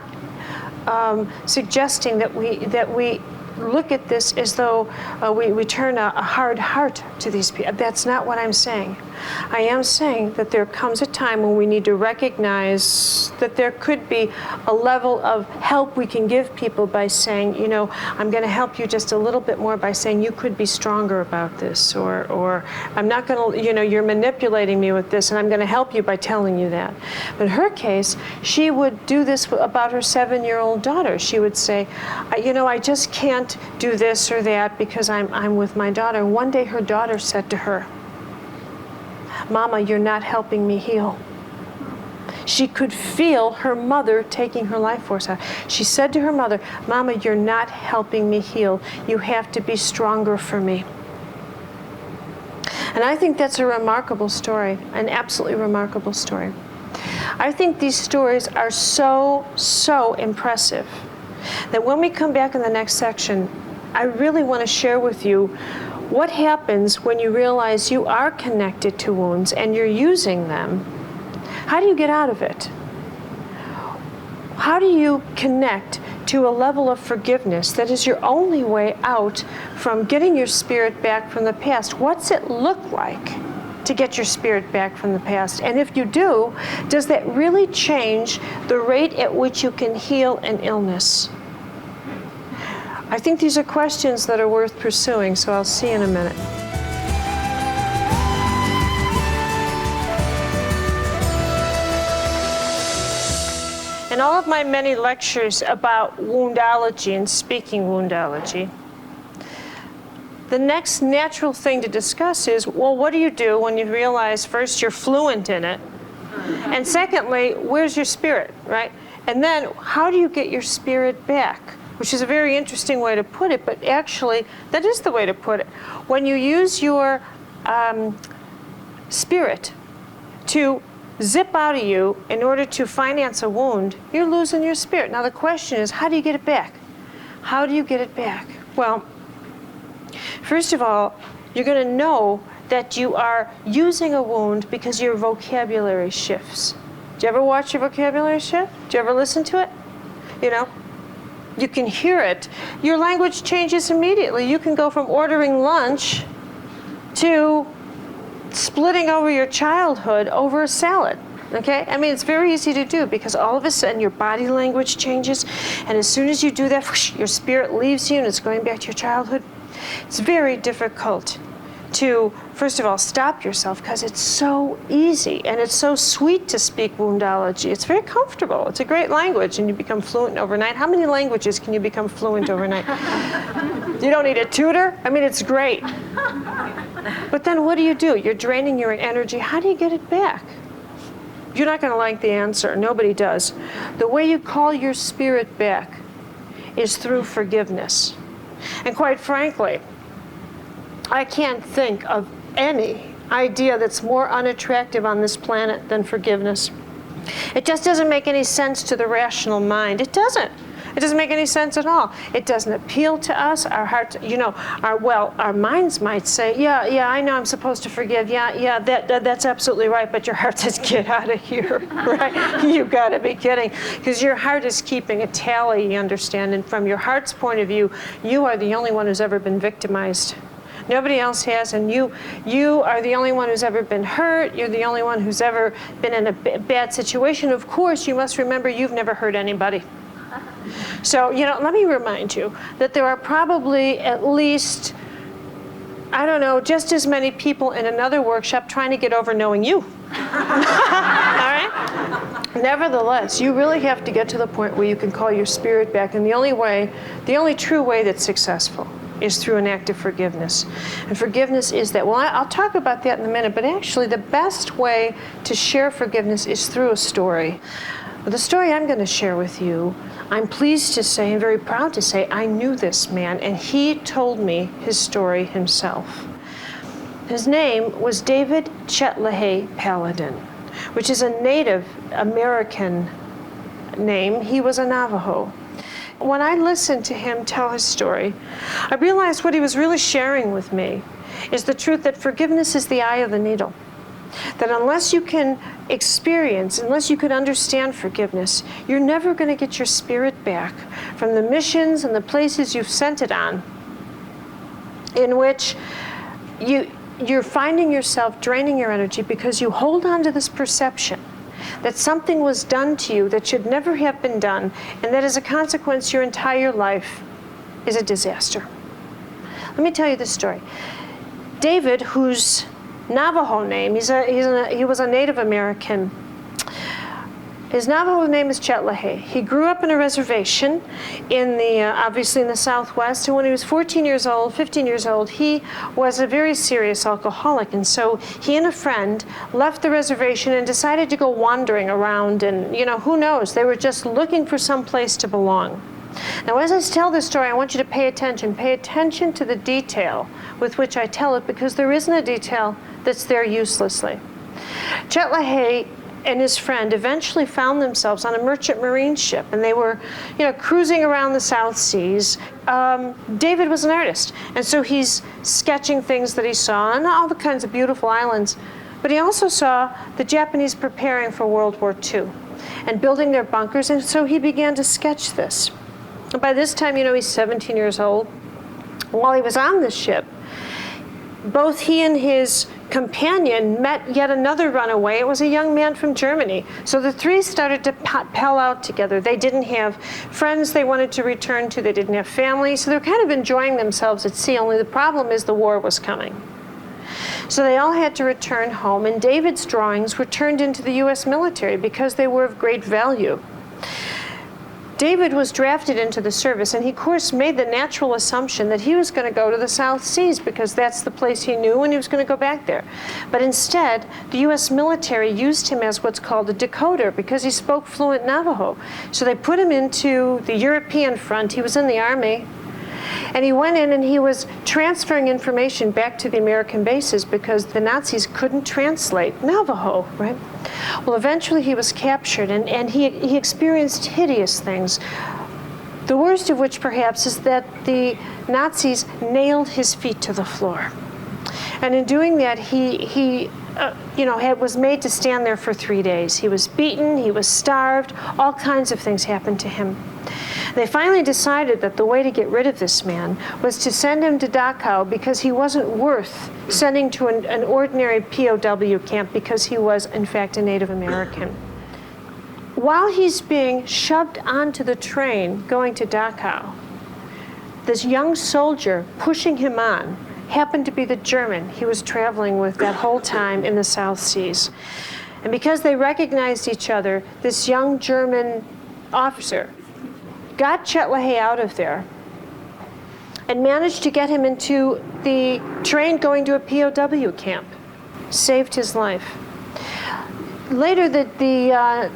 suggesting that we look at this as though we turn a hard heart to these people. That's not what I'm saying. I am saying that there comes a time when we need to recognize that there could be a level of help we can give people by saying, you know, I'm going to help you just a little bit more by saying you could be stronger about this, or I'm not going to, you know, you're manipulating me with this, and I'm going to help you by telling you that. But in her case, she would do this about her 7-year-old daughter. She would say, you know, I just can't do this or that because I'm with my daughter. One day her daughter said to her, Mama, you're not helping me heal. She could feel her mother taking her life force out. She said to her mother, Mama, you're not helping me heal. You have to be stronger for me. And I think that's a remarkable story, an absolutely remarkable story. I think these stories are so, so impressive that when we come back in the next section, I really want to share with you what happens when you realize you are connected to wounds and you're using them. How do you get out of it? How do you connect to a level of forgiveness that is your only way out from getting your spirit back from the past? What's it look like to get your spirit back from the past? And if you do, does that really change the rate at which you can heal an illness? I think these are questions that are worth pursuing, so I'll see you in a minute. In all of my many lectures about woundology and speaking woundology, the next natural thing to discuss is, well, what do you do when you realize first you're fluent in it, and secondly, where's your spirit, right? And then how do you get your spirit back? Which is a very interesting way to put it, but actually that is the way to put it. When you use your spirit to zip out of you in order to finance a wound, you're losing your spirit. Now the question is, how do you get it back? How do you get it back? Well, first of all, you're going to know that you are using a wound because your vocabulary shifts. Do you ever watch your vocabulary shift? Do you ever listen to it? You know, you can hear it. Your language changes immediately. You can go from ordering lunch to splitting over your childhood over a salad. Okay? I mean, it's very easy to do because all of a sudden your body language changes, and as soon as you do that, whoosh, your spirit leaves you and it's going back to your childhood. It's very difficult to, first of all, stop yourself because it's so easy and it's so sweet to speak woundology. It's very comfortable. It's a great language and you become fluent overnight. How many languages can you become fluent overnight? You don't need a tutor? I mean, it's great. But then what do? You're draining your energy. How do you get it back? You're not going to like the answer. Nobody does. The way you call your spirit back is through forgiveness. And quite frankly, I can't think of any idea that's more unattractive on this planet than forgiveness. It just doesn't make any sense to the rational mind. It doesn't. It doesn't make any sense at all. It doesn't appeal to us. Our hearts, you know, our minds might say, yeah, I know I'm supposed to forgive. Yeah, that's absolutely right. But your heart says, get out of here, right? You got to be kidding, because your heart is keeping a tally. You understand? And from your heart's point of view, you are the only one who's ever been victimized. Nobody else has, and you are the only one who's ever been hurt. You're the only one who's ever been in a bad situation. Of course, you must remember you've never hurt anybody. So, you know, let me remind you that there are probably at least, I don't know, just as many people in another workshop trying to get over knowing you. All right? Nevertheless, you really have to get to the point where you can call your spirit back, and the only true way that's successful is through an act of forgiveness. And forgiveness is that, well, I'll talk about that in a minute, but actually the best way to share forgiveness is through a story. The story I'm going to share with you, I'm pleased to say and very proud to say I knew this man, and he told me his story himself. His name was David Chetlahay Paladin, which is a Native American name. He was a Navajo. When I listened to him tell his story, I realized what he was really sharing with me is the truth that forgiveness is the eye of the needle. That unless you can experience, unless you can understand forgiveness, you're never going to get your spirit back from the missions and the places you've sent it on, in which you're finding yourself draining your energy because you hold on to this perception that something was done to you that should never have been done, and that as a consequence your entire life is a disaster. Let me tell you this story. David, whose Navajo name, he was a Native American. His Navajo name is Chetlahay. He grew up in a reservation obviously in the Southwest, and when he was 15 years old, he was a very serious alcoholic, and so he and a friend left the reservation and decided to go wandering around, and who knows, they were just looking for some place to belong. Now, as I tell this story, I want you to pay attention to the detail with which I tell it, because there isn't a detail that's there uselessly. Chetlahay and his friend eventually found themselves on a merchant marine ship, and they were, cruising around the South Seas. David was an artist, and so he's sketching things that he saw on all the kinds of beautiful islands, but he also saw the Japanese preparing for World War II and building their bunkers, and so he began to sketch this. And by this time, he's 17 years old. While he was on the ship, both he and his companion met yet another runaway. It was a young man from Germany. So the three started to pal out together. They didn't have friends they wanted to return to. They didn't have family. So they're kind of enjoying themselves at sea. Only the problem is the war was coming. So they all had to return home, and David's drawings were turned into the U.S. military because they were of great value. David was drafted into the service, and he, of course, made the natural assumption that he was going to go to the South Seas because that's the place he knew and he was going to go back there. But instead, the U.S. military used him as what's called a decoder because he spoke fluent Navajo. So they put him into the European front. He was in the army. And he went in and he was transferring information back to the American bases because the Nazis couldn't translate Navajo, right? Well, eventually he was captured and he experienced hideous things. The worst of which perhaps is that the Nazis nailed his feet to the floor. And in doing that, he was made to stand there for 3 days. He was beaten, he was starved, all kinds of things happened to him. They finally decided that the way to get rid of this man was to send him to Dachau because he wasn't worth sending to an ordinary POW camp because he was, in fact, a Native American. While he's being shoved onto the train going to Dachau, this young soldier pushing him on happened to be the German he was traveling with that whole time in the South Seas. And because they recognized each other, this young German officer got Chet LaHaye out of there and managed to get him into the train going to a POW camp. Saved his life. Later, the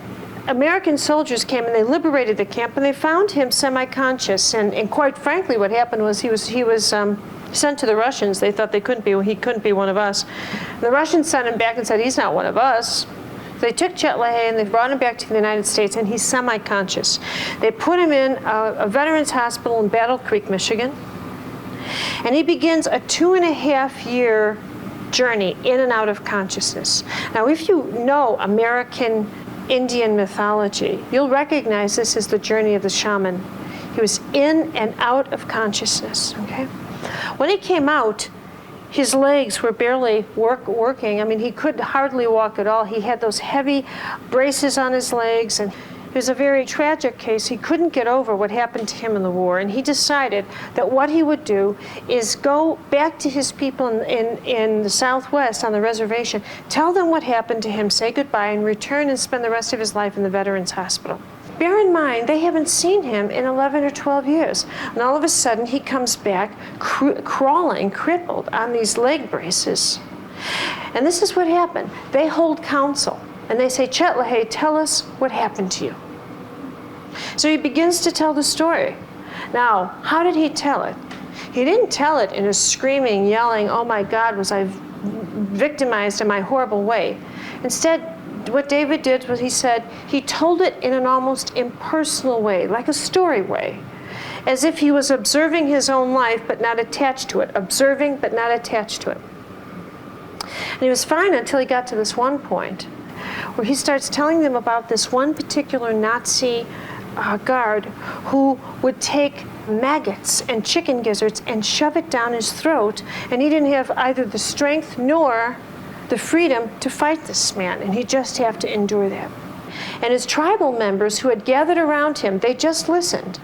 American soldiers came and they liberated the camp and they found him semi-conscious. And quite frankly, what happened was he was sent to the Russians. They thought he couldn't be one of us. The Russians sent him back and said, he's not one of us. They took Chet LaHaye and they brought him back to the United States, and he's semi-conscious. They put him in a veterans hospital in Battle Creek, Michigan, and he begins a 2.5-year journey in and out of consciousness. Now, if you know American Indian mythology, you'll recognize this as the journey of the shaman. He was in and out of consciousness, okay? When he came out, his legs were barely working. I mean, he could hardly walk at all. He had those heavy braces on his legs, and it was a very tragic case. He couldn't get over what happened to him in the war, and he decided that what he would do is go back to his people in the Southwest on the reservation, tell them what happened to him, say goodbye, and return and spend the rest of his life in the Veterans Hospital. Bear in mind, they haven't seen him in 11 or 12 years. And all of a sudden, he comes back crawling, crippled on these leg braces. And this is what happened. They hold council, and they say, Chet LaHaye, tell us what happened to you. So he begins to tell the story. Now, how did he tell it? He didn't tell it in a screaming, yelling, oh my God, was I victimized in my horrible way. Instead, what David did was he told it in an almost impersonal way, like a story way, as if he was observing his own life but not attached to it, observing but not attached to it. And he was fine until he got to this one point where he starts telling them about this one particular Nazi guard who would take maggots and chicken gizzards and shove it down his throat, and he didn't have either the strength nor the freedom to fight this man, and he'd just have to endure that. And his tribal members who had gathered around him, they just listened.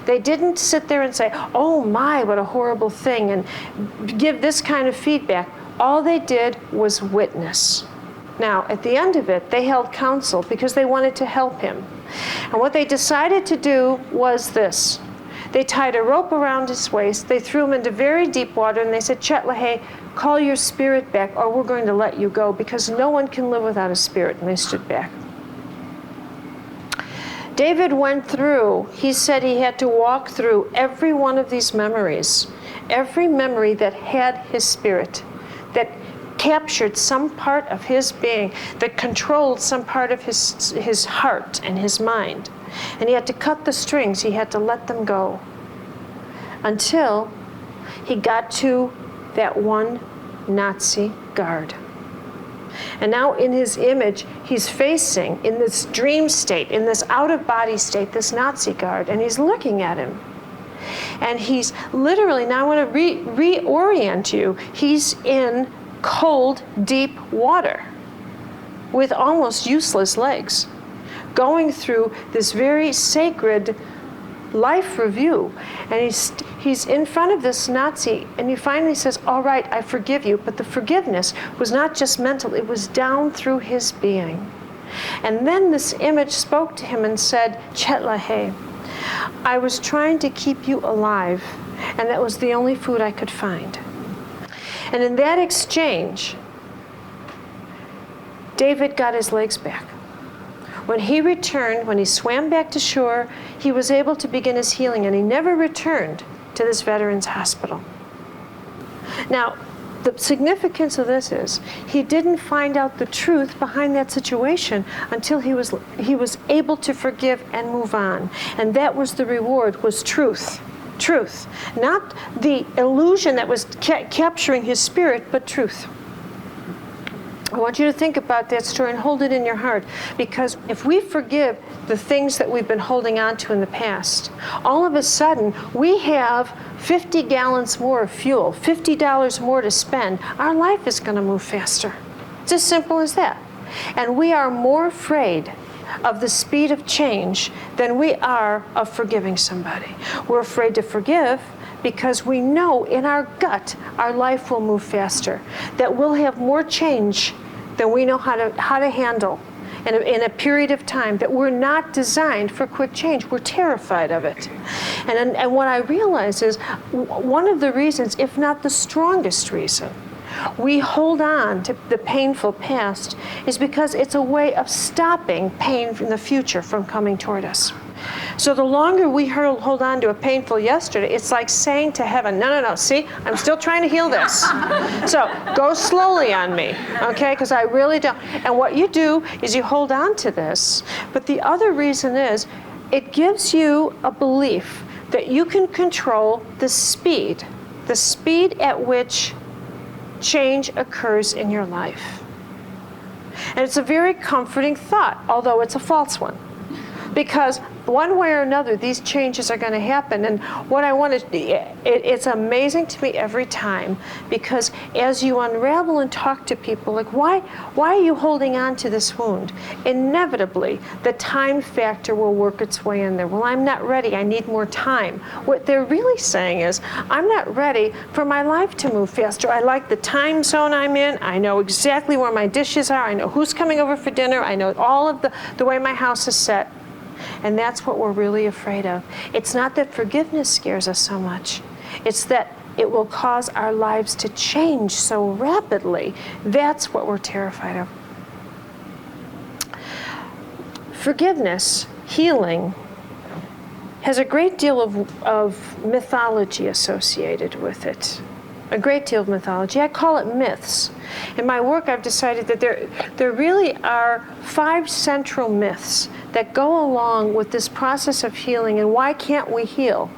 They didn't sit there and say, oh my, what a horrible thing, and give this kind of feedback. All they did was witness. Now, at the end of it, they held council because they wanted to help him. And what they decided to do was this. They tied a rope around his waist, they threw him into very deep water, and they said, Chet LaHaye, call your spirit back or we're going to let you go because no one can live without a spirit. And they stood back. David went through, he said he had to walk through every one of these memories, every memory that had his spirit, that captured some part of his being, that controlled some part of his heart and his mind. And he had to cut the strings, he had to let them go until he got to that one Nazi guard. And now in his image, he's facing, in this dream state, in this out-of-body state, this Nazi guard, and he's looking at him. And he's literally, now I want to reorient you, he's in cold, deep water with almost useless legs, going through this very sacred life review. And he's in front of this Nazi, and he finally says, all right, I forgive you. But the forgiveness was not just mental, it was down through his being. And then this image spoke to him and said, Chet LaHaye, I was trying to keep you alive, and that was the only food I could find. And in that exchange, David got his legs back. When he returned, when he swam back to shore, he was able to begin his healing, and he never returned to this veterans hospital. Now, the significance of this is he didn't find out the truth behind that situation until he was able to forgive and move on. And that was the reward, was truth. Truth. Not the illusion that was capturing his spirit, but truth. I want you to think about that story and hold it in your heart, because if we forgive the things that we've been holding on to in the past, all of a sudden we have 50 gallons more of fuel, $50 more to spend. Our life is going to move faster. It's as simple as that. And we are more afraid of the speed of change than we are of forgiving somebody. We're afraid to forgive because we know in our gut our life will move faster, that we'll have more change than we know how to handle in a period of time, that we're not designed for quick change. We're terrified of it. And what I realize is one of the reasons, if not the strongest reason, we hold on to the painful past is because it's a way of stopping pain in the future from coming toward us. So the longer we hold on to a painful yesterday, it's like saying to heaven, no, see, I'm still trying to heal this. So go slowly on me, okay, because I really don't. And what you do is you hold on to this. But the other reason is it gives you a belief that you can control the speed at which change occurs in your life. And it's a very comforting thought, although it's a false one. Because one way or another, these changes are going to happen. And what I want to, it's amazing to me every time, because as you unravel and talk to people, like, why are you holding on to this wound? Inevitably, the time factor will work its way in there. Well, I'm not ready. I need more time. What they're really saying is, I'm not ready for my life to move faster. I like the time zone I'm in. I know exactly where my dishes are. I know who's coming over for dinner. I know all of the way my house is set. And that's what we're really afraid of. It's not that forgiveness scares us so much. It's that it will cause our lives to change so rapidly. That's what we're terrified of. Forgiveness, healing, has a great deal of mythology associated with it. A great deal of mythology. I call it myths. In my work, I've decided that there really are 5 central myths that go along with this process of healing, and why can't we heal?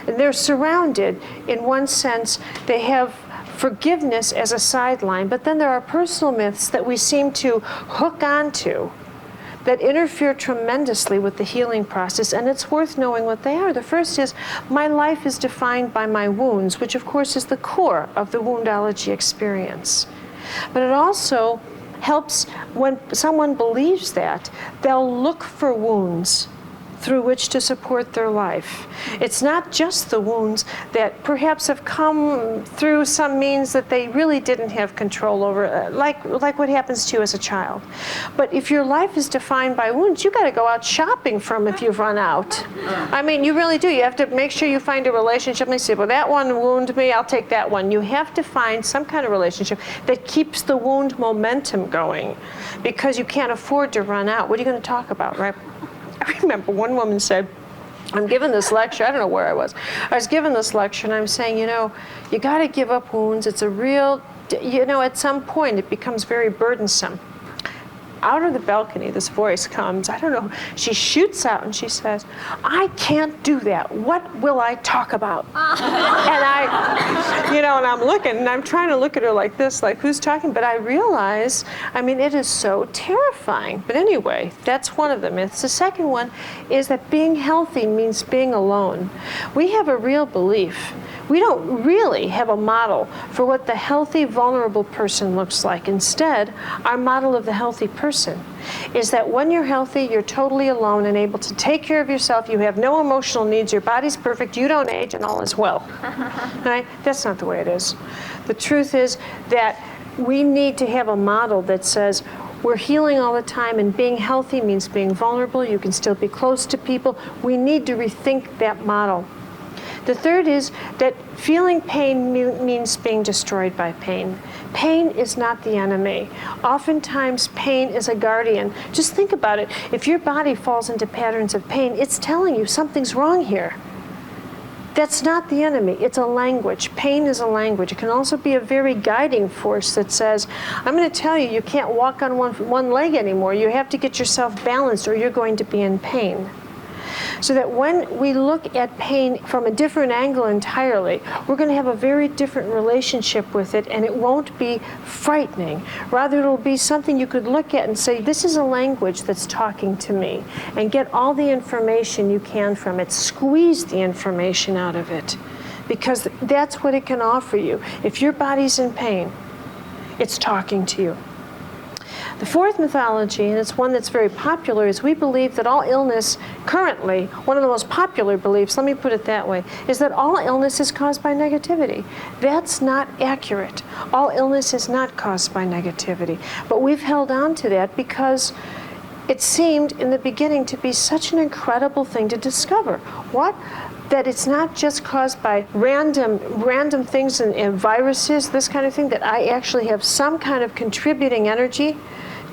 And they're surrounded, in one sense, they have forgiveness as a sideline, but then there are personal myths that we seem to hook onto that interfere tremendously with the healing process, and it's worth knowing what they are. The first is, my life is defined by my wounds, which of course is the core of the woundology experience. But it also helps when someone believes that, they'll look for wounds through which to support their life. It's not just the wounds that perhaps have come through some means that they really didn't have control over, like what happens to you as a child. But if your life is defined by wounds, you got to go out shopping for them if you've run out. I mean, you really do. You have to make sure you find a relationship and say, well, that one wounded me, I'll take that one. You have to find some kind of relationship that keeps the wound momentum going, because you can't afford to run out. What are you going to talk about, right? I remember one woman said, I'm giving this lecture, I don't know where I was giving this lecture, and I'm saying, you got to give up wounds. It's a real, at some point it becomes very burdensome. Out of the balcony, this voice comes, I don't know, she shoots out and she says, I can't do that. What will I talk about? And and I'm looking, and I'm trying to look at her like this, like, who's talking? But I realize, it is so terrifying. But anyway, that's one of the myths. The second one is that being healthy means being alone. We have a real belief. We don't really have a model for what the healthy, vulnerable person looks like. Instead, our model of the healthy person is that when you're healthy, you're totally alone and able to take care of yourself. You have no emotional needs. Your body's perfect. You don't age, and all is well. Right? That's not the way it is. The truth is that we need to have a model that says, we're healing all the time, and being healthy means being vulnerable. You can still be close to people. We need to rethink that model. The third is that feeling pain means being destroyed by pain. Pain is not the enemy. Oftentimes, pain is a guardian. Just think about it. If your body falls into patterns of pain, it's telling you something's wrong here. That's not the enemy. It's a language. Pain is a language. It can also be a very guiding force that says, I'm going to tell you, you can't walk on one leg anymore. You have to get yourself balanced or you're going to be in pain. So that when we look at pain from a different angle entirely, we're going to have a very different relationship with it, and it won't be frightening. Rather, it'll be something you could look at and say, this is a language that's talking to me, and get all the information you can from it. Squeeze the information out of it, because that's what it can offer you. If your body's in pain, it's talking to you. The fourth mythology, and it's one that's very popular, is we believe that all illness currently, one of the most popular beliefs, let me put it that way, is that all illness is caused by negativity. That's not accurate. All illness is not caused by negativity. But we've held on to that because it seemed in the beginning to be such an incredible thing to discover. What? That it's not just caused by random things and viruses, this kind of thing, that I actually have some kind of contributing energy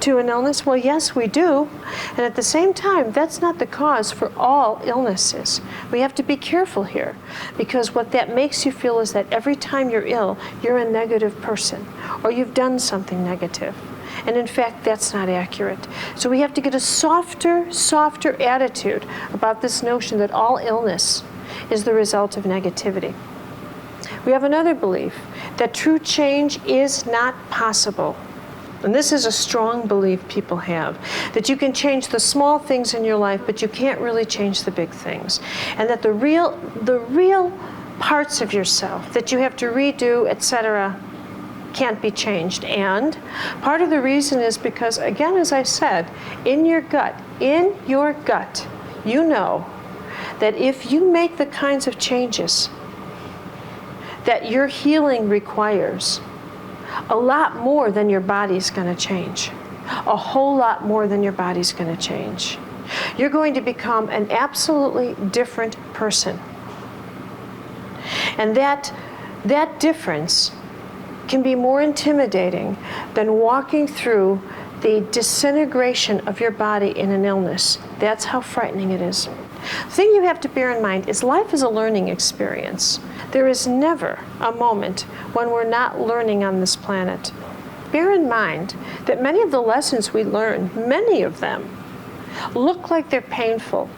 to an illness? Well, yes, we do. And at the same time, that's not the cause for all illnesses. We have to be careful here, because what that makes you feel is that every time you're ill, you're a negative person, or you've done something negative. And in fact, that's not accurate. So we have to get a softer attitude about this notion that all illness is the result of negativity. We have another belief that true change is not possible. And this is a strong belief people have, that you can change the small things in your life, but you can't really change the big things. And that the real parts of yourself that you have to redo, etc., can't be changed. And part of the reason is because, again, as I said, in your gut, you know that if you make the kinds of changes that your healing requires, a lot more than your body's going to change. A whole lot more than your body's going to change. You're going to become an absolutely different person. And that difference can be more intimidating than walking through the disintegration of your body in an illness. That's how frightening it is. The thing you have to bear in mind is life is a learning experience. There is never a moment when we're not learning on this planet. Bear in mind that many of the lessons we learn, many of them, look like they're painful.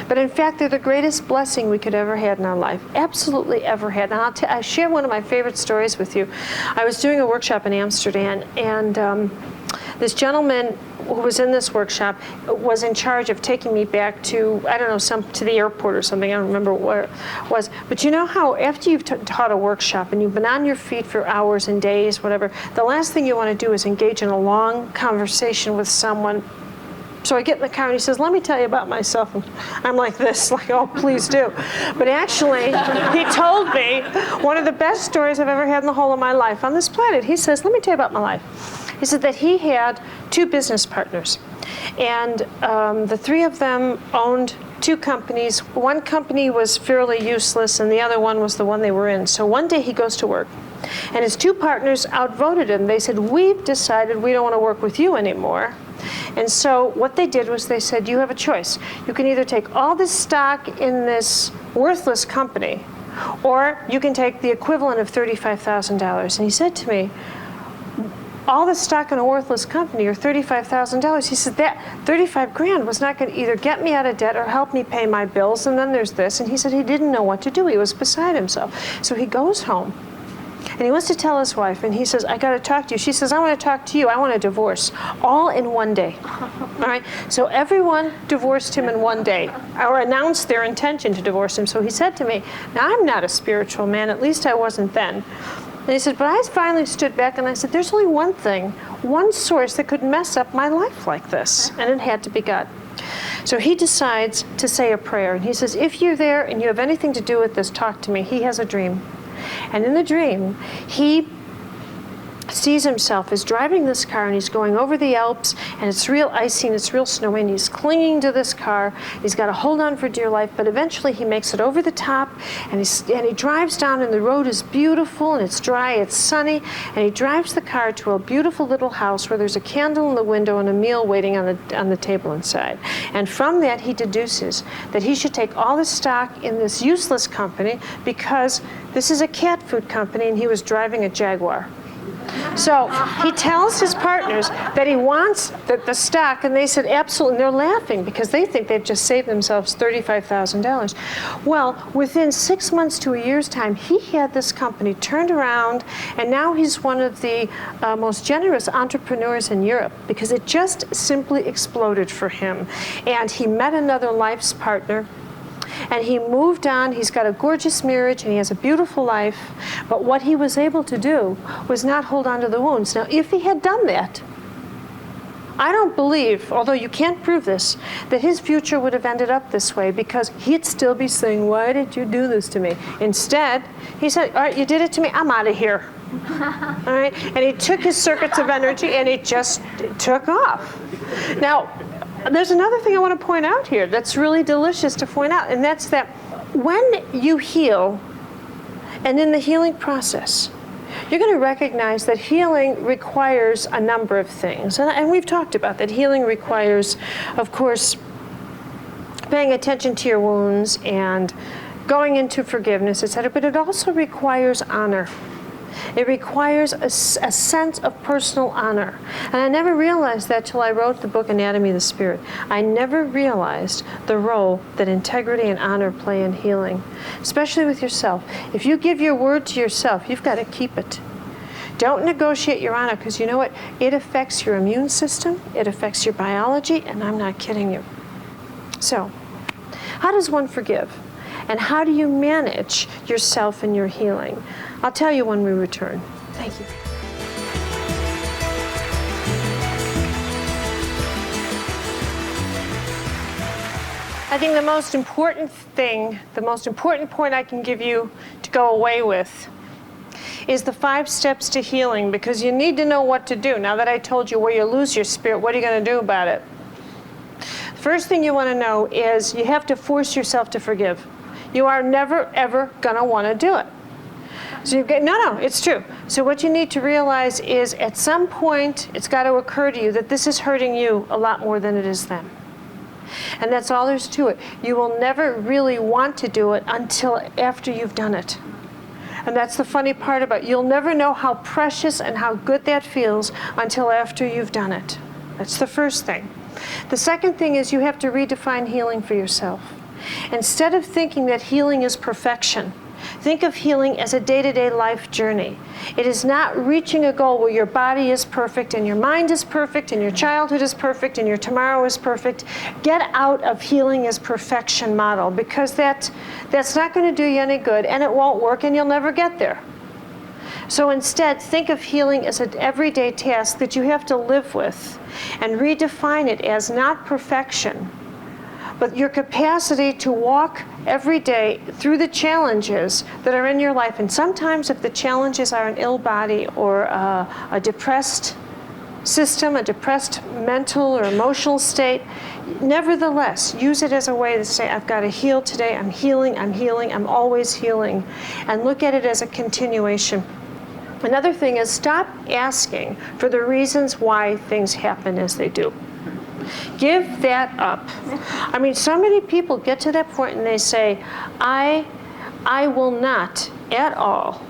But in fact, they're the greatest blessing we could ever had in our life. Absolutely ever had. And I'll share one of my favorite stories with you. I was doing a workshop in Amsterdam, and this gentleman who was in this workshop was in charge of taking me back to, I don't know, to the airport or something. I don't remember what it was. But you know how after you've taught a workshop and you've been on your feet for hours and days, whatever, the last thing you want to do is engage in a long conversation with someone. So I get in the car and he says, let me tell you about myself. And I'm like this, like, oh, please do. But actually, he told me one of the best stories I've ever had in the whole of my life on this planet. He says, let me tell you about my life. He said that he had two business partners. And the three of them owned two companies. One company was fairly useless, and the other one was the one they were in. So one day he goes to work, and his two partners outvoted him. They said, we've decided we don't want to work with you anymore. And so what they did was they said, you have a choice. You can either take all this stock in this worthless company, or you can take the equivalent of $35,000. And he said to me, all the stock in a worthless company, or $35,000. He said that 35 grand was not going to either get me out of debt or help me pay my bills. And then there's this. And he said he didn't know what to do. He was beside himself. So he goes home. And he wants to tell his wife, and he says, I got to talk to you. She says, I want to talk to you. I want a divorce. All in one day. All right? So everyone divorced him in one day, or announced their intention to divorce him. So he said to me, now, I'm not a spiritual man. At least I wasn't then. And he said, but I finally stood back and I said, there's only one thing, one source that could mess up my life like this. And it had to be God. So he decides to say a prayer. And he says, if you're there and you have anything to do with this, talk to me. He has a dream. And in the dream, he sees himself as driving this car, and he's going over the Alps, and it's real icy and it's real snowy, and he's clinging to this car. He's got to hold on for dear life, but eventually he makes it over the top, and he drives down, and the road is beautiful, and it's dry, it's sunny, and he drives the car to a beautiful little house where there's a candle in the window and a meal waiting on the table inside. And from that he deduces that he should take all the stock in this useless company because this is a cat food company, and he was driving a Jaguar. So he tells his partners that he wants the stock, and they said absolutely, and they're laughing because they think they've just saved themselves $35,000. Well, within 6 months to a year's time, he had this company turned around, and now he's one of the most generous entrepreneurs in Europe because it just simply exploded for him. And he met another life's partner, and he moved on. He's got a gorgeous marriage, and he has a beautiful life. But what he was able to do was not hold on to the wounds. Now, if he had done that, I don't believe, although you can't prove this, that his future would have ended up this way, because he'd still be saying, why did you do this to me? Instead, he said, all right, you did it to me, I'm out of here. All right? And he took his circuits of energy, and it just took off. Now, there's another thing I want to point out here that's really delicious to point out, and that's that when you heal, and in the healing process, you're going to recognize that healing requires a number of things. And we've talked about that. Healing requires, of course, paying attention to your wounds and going into forgiveness, etc. But it also requires honor. It requires a sense of personal honor. And I never realized that till I wrote the book Anatomy of the Spirit. I never realized the role that integrity and honor play in healing, especially with yourself. If you give your word to yourself, you've got to keep it. Don't negotiate your honor, because you know what? It affects your immune system, it affects your biology, and I'm not kidding you. So, how does one forgive? And how do you manage yourself and your healing? I'll tell you when we return. Thank you. I think the most important thing, the most important point I can give you to go away with is the 5 steps to healing, because you need to know what to do. Now that I told you where you lose your spirit, what are you going to do about it? First thing you want to know is you have to force yourself to forgive. You are never, ever going to want to do it. So no, it's true. So what you need to realize is at some point it's got to occur to you that this is hurting you a lot more than it is them. And that's all there's to it. You will never really want to do it until after you've done it. And that's the funny part about it. You'll never know how precious and how good that feels until after you've done it. That's the first thing. The second thing is you have to redefine healing for yourself. Instead of thinking that healing is perfection, think of healing as a day-to-day life journey. It is not reaching a goal where your body is perfect and your mind is perfect and your childhood is perfect and your tomorrow is perfect. Get out of healing as perfection model, because that's not going to do you any good, and it won't work, and you'll never get there. So instead, think of healing as an everyday task that you have to live with, and redefine it as not perfection, but your capacity to walk every day through the challenges that are in your life. And sometimes if the challenges are an ill body or a depressed system, a depressed mental or emotional state, nevertheless, use it as a way to say, I've got to heal today, I'm healing, I'm always healing. And look at it as a continuation. Another thing is stop asking for the reasons why things happen as they do. Give that up. I mean, so many people get to that point and they say, I will not at all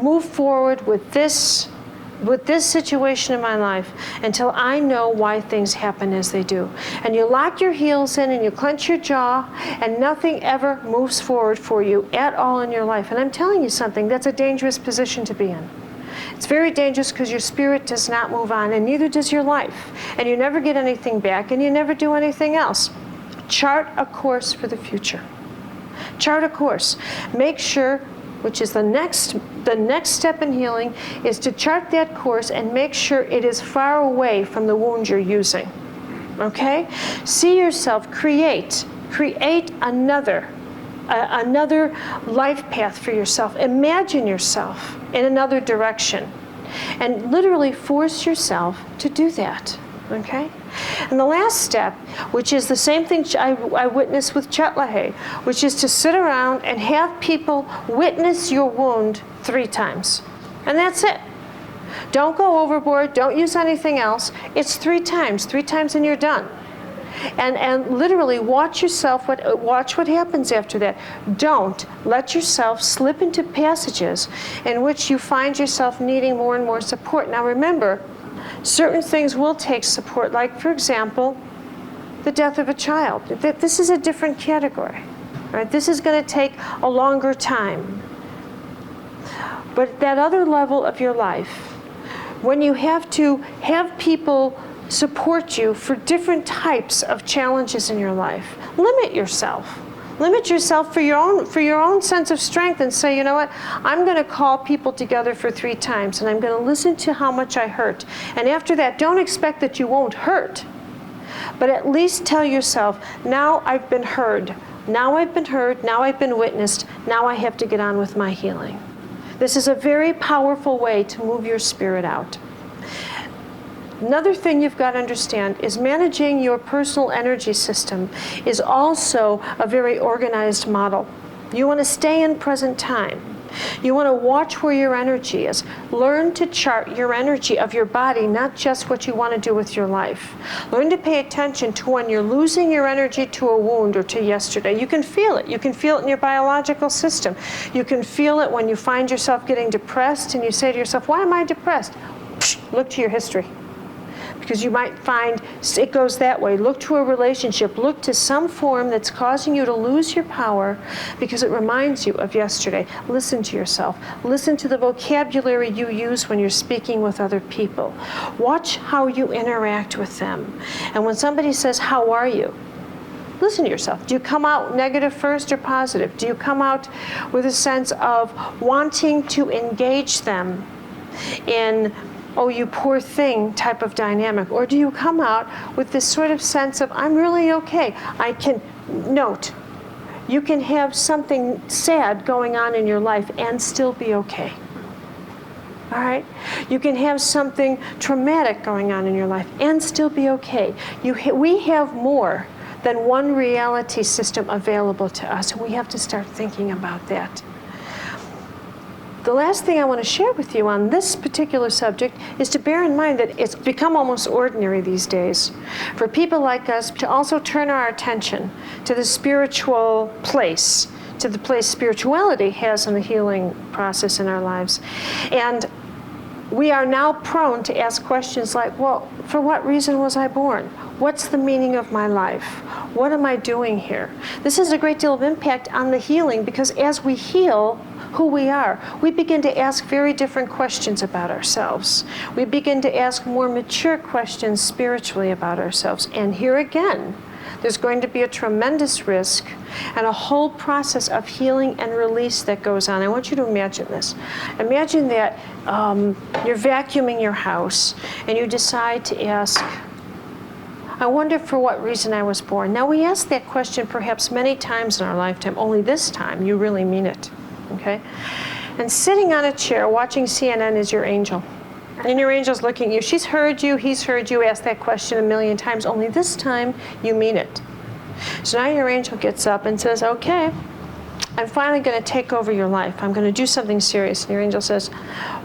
move forward with this situation in my life until I know why things happen as they do. And you lock your heels in and you clench your jaw, and nothing ever moves forward for you at all in your life. And I'm telling you something, that's a dangerous position to be in. It's very dangerous because your spirit does not move on, and neither does your life. And you never get anything back, and you never do anything else. Chart a course for the future. Chart a course. Make sure, which is the next step in healing, is to chart that course and make sure it is far away from the wound you're using. Okay? See yourself, create another life path for yourself. Imagine yourself in another direction. And literally force yourself to do that, okay? And the last step, which is the same thing I witnessed with Chet LaHaye, which is to sit around and have people witness your wound 3 times. And that's it. Don't go overboard, don't use anything else. It's 3 times and you're done. And literally watch what happens after that. Don't let yourself slip into passages in which you find yourself needing more and more support. Now remember, certain things will take support, like for example, the death of a child. This is a different category, right? This is going to take a longer time. But that other level of your life, when you have to have people support you for different types of challenges in your life, limit yourself. Limit yourself for your own sense of strength, and say, you know what, I'm going to call people together for 3 times, and I'm going to listen to how much I hurt. And after that, don't expect that you won't hurt, but at least tell yourself, now I've been heard. Now I've been heard. Now I've been witnessed. Now I have to get on with my healing. This is a very powerful way to move your spirit out. Another thing you've got to understand is managing your personal energy system is also a very organized model. You want to stay in present time. You want to watch where your energy is. Learn to chart your energy of your body, not just what you want to do with your life. Learn to pay attention to when you're losing your energy to a wound or to yesterday. You can feel it. You can feel it in your biological system. You can feel it when you find yourself getting depressed and you say to yourself, why am I depressed? Look to your history. Because you might find it goes that way. Look to a relationship. Look to some form that's causing you to lose your power because it reminds you of yesterday. Listen to yourself. Listen to the vocabulary you use when you're speaking with other people. Watch how you interact with them. And when somebody says, how are you? Listen to yourself. Do you come out negative first or positive? Do you come out with a sense of wanting to engage them in, oh, you poor thing type of dynamic? Or do you come out with this sort of sense of, I'm really okay. I can note, you can have something sad going on in your life and still be okay. All right? You can have something traumatic going on in your life and still be okay. We have more than one reality system available to us. We have to start thinking about that. The last thing I want to share with you on this particular subject is to bear in mind that it's become almost ordinary these days for people like us to also turn our attention to the spiritual place, to the place spirituality has in the healing process in our lives. And we are now prone to ask questions like, well, for what reason was I born? What's the meaning of my life? What am I doing here? This has a great deal of impact on the healing, because as we heal who we are, we begin to ask very different questions about ourselves. We begin to ask more mature questions spiritually about ourselves. And here again, there's going to be a tremendous risk and a whole process of healing and release that goes on. I want you to imagine this. Imagine that you're vacuuming your house and you decide to ask, I wonder for what reason I was born. Now, we ask that question perhaps many times in our lifetime, only this time you really mean it. Okay? And sitting on a chair watching CNN is your angel. And your angel's looking at you. She's heard you, he's heard you ask that question 1,000,000 times, only this time you mean it. So now your angel gets up and says, okay, I'm finally going to take over your life. I'm going to do something serious. And your angel says,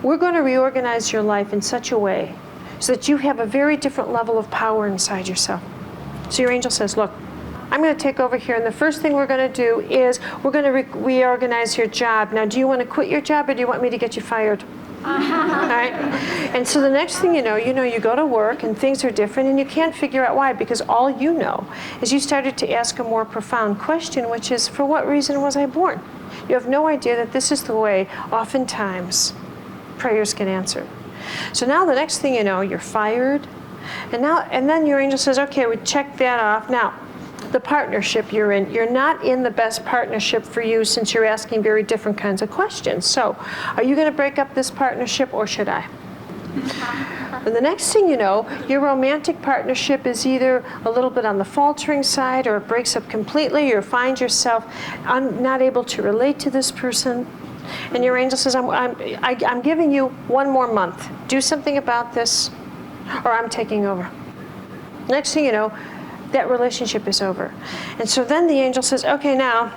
we're going to reorganize your life in such a way so that you have a very different level of power inside yourself. So your angel says, look, I'm going to take over here, and the first thing we're going to do is we're going to reorganize your job. Now, do you want to quit your job, or do you want me to get you fired? All right? And so the next thing you know, you go to work, and things are different, and you can't figure out why, because all you know is you started to ask a more profound question, which is, for what reason was I born? You have no idea that this is the way, oftentimes, prayers get answered. So now the next thing you know, you're fired, and then your angel says, okay, we check that off. Now, the partnership you're not in the best partnership for you, since you're asking very different kinds of questions. So, are you going to break up this partnership, or should I? And the next thing you know, your romantic partnership is either a little bit on the faltering side, or it breaks up completely, or you find yourself not able to relate to this person. And your angel says, I'm giving you 1 more month. Do something about this, or I'm taking over. Next thing you know, that relationship is over. And so then the angel says, okay, now,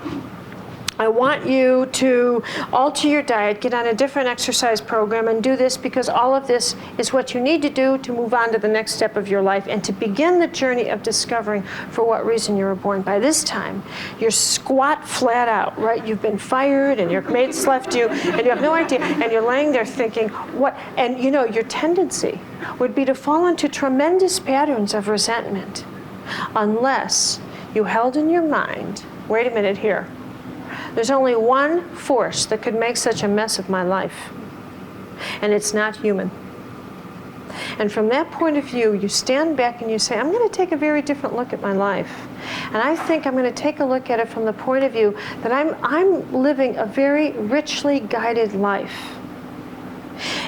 I want you to alter your diet, get on a different exercise program, and do this because all of this is what you need to do to move on to the next step of your life and to begin the journey of discovering for what reason you were born. By this time, you're squat flat out, right? You've been fired and your mate's left you and you have no idea, and you're laying there thinking, what? And you know, your tendency would be to fall into tremendous patterns of resentment unless you held in your mind, wait a minute here, there's only one force that could make such a mess of my life, and it's not human. And from that point of view, you stand back and you say, I'm going to take a very different look at my life. And I think I'm going to take a look at it from the point of view that I'm living a very richly guided life.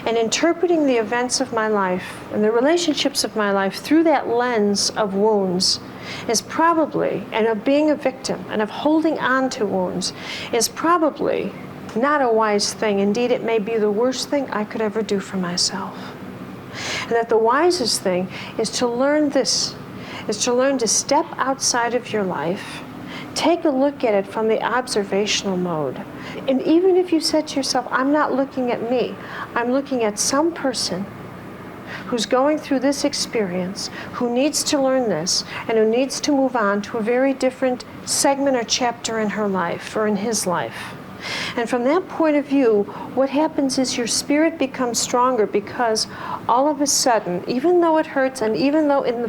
And interpreting the events of my life and the relationships of my life through that lens of wounds is probably, and of being a victim and of holding on to wounds, is probably not a wise thing. Indeed, it may be the worst thing I could ever do for myself. And that the wisest thing is to learn this, is to learn to step outside of your life, take a look at it from the observational mode. And even if you said to yourself, I'm not looking at me, I'm looking at some person who's going through this experience, who needs to learn this, and who needs to move on to a very different segment or chapter in her life or in his life. And from that point of view, what happens is your spirit becomes stronger because all of a sudden, even though it hurts, and even though in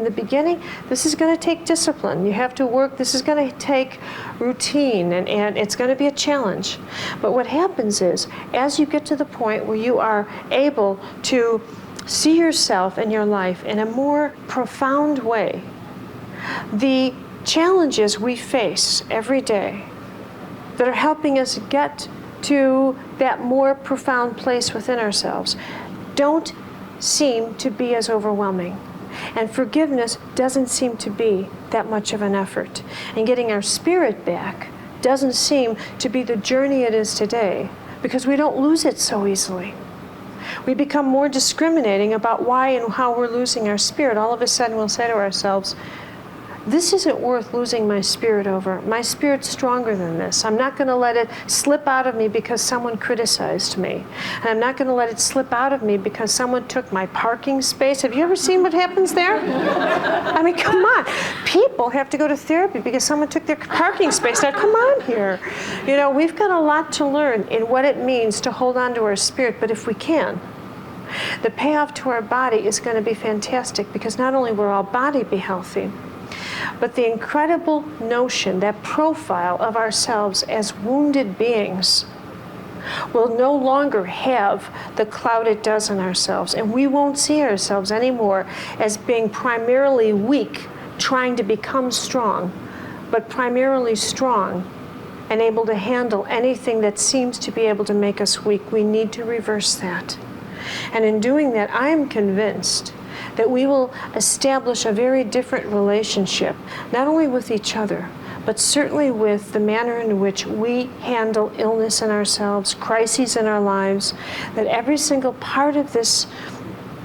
the beginning, this is going to take discipline. You have to work. This is going to take routine, and it's going to be a challenge. But what happens is, as you get to the point where you are able to see yourself and your life in a more profound way, the challenges we face every day that are helping us get to that more profound place within ourselves don't seem to be as overwhelming. And forgiveness doesn't seem to be that much of an effort. And getting our spirit back doesn't seem to be the journey it is today, because we don't lose it so easily. We become more discriminating about why and how we're losing our spirit. All of a sudden we'll say to ourselves, this isn't worth losing my spirit over. My spirit's stronger than this. I'm not going to let it slip out of me because someone criticized me. And I'm not going to let it slip out of me because someone took my parking space. Have you ever seen what happens there? I mean, come on. People have to go to therapy because someone took their parking space. Now, come on here. You know, we've got a lot to learn in what it means to hold on to our spirit, but if we can, the payoff to our body is going to be fantastic, because not only will our body be healthy, but the incredible notion, that profile of ourselves as wounded beings, will no longer have the clout it does in ourselves. And we won't see ourselves anymore as being primarily weak, trying to become strong, but primarily strong and able to handle anything that seems to be able to make us weak. We need to reverse that. And in doing that, I am convinced that we will establish a very different relationship, not only with each other, but certainly with the manner in which we handle illness in ourselves, crises in our lives, that every single part of this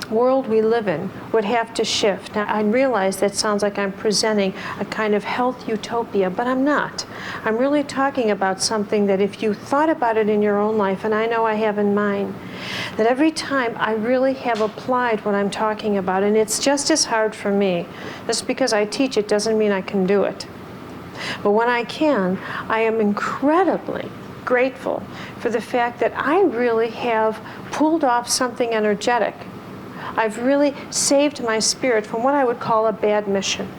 world we live in would have to shift. Now, I realize that sounds like I'm presenting a kind of health utopia, but I'm not. I'm really talking about something that if you thought about it in your own life, and I know I have in mine, that every time I really have applied what I'm talking about, and it's just as hard for me. Just because I teach it doesn't mean I can do it. But when I can, I am incredibly grateful for the fact that I really have pulled off something energetic. I've really saved my spirit from what I would call a bad mission,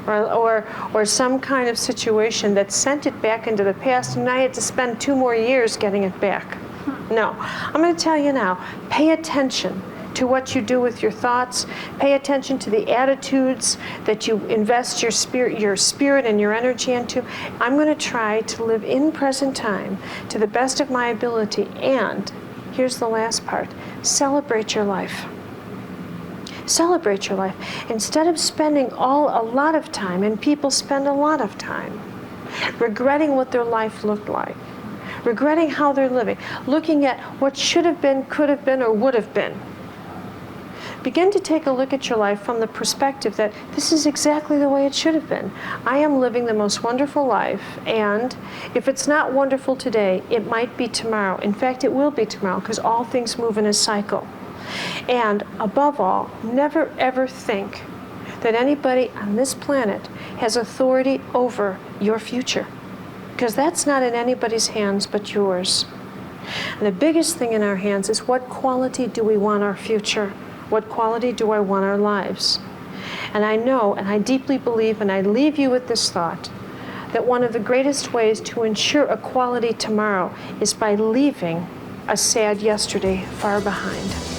or some kind of situation that sent it back into the past, and I had to spend 2 more years getting it back. No, I'm going to tell you now, pay attention to what you do with your thoughts. Pay attention to the attitudes that you invest your spirit and your energy into. I'm going to try to live in present time to the best of my ability, and here's the last part, celebrate your life. Celebrate your life. Instead of spending a lot of time, and people spend a lot of time, regretting what their life looked like, regretting how they're living, looking at what should have been, could have been, or would have been. Begin to take a look at your life from the perspective that this is exactly the way it should have been. I am living the most wonderful life, and if it's not wonderful today, it might be tomorrow. In fact, it will be tomorrow, because all things move in a cycle. And above all, never ever think that anybody on this planet has authority over your future, because that's not in anybody's hands but yours. And the biggest thing in our hands is, what quality do we want our future? What quality do I want our lives? And I know, and I deeply believe, and I leave you with this thought, that one of the greatest ways to ensure a quality tomorrow is by leaving a sad yesterday far behind.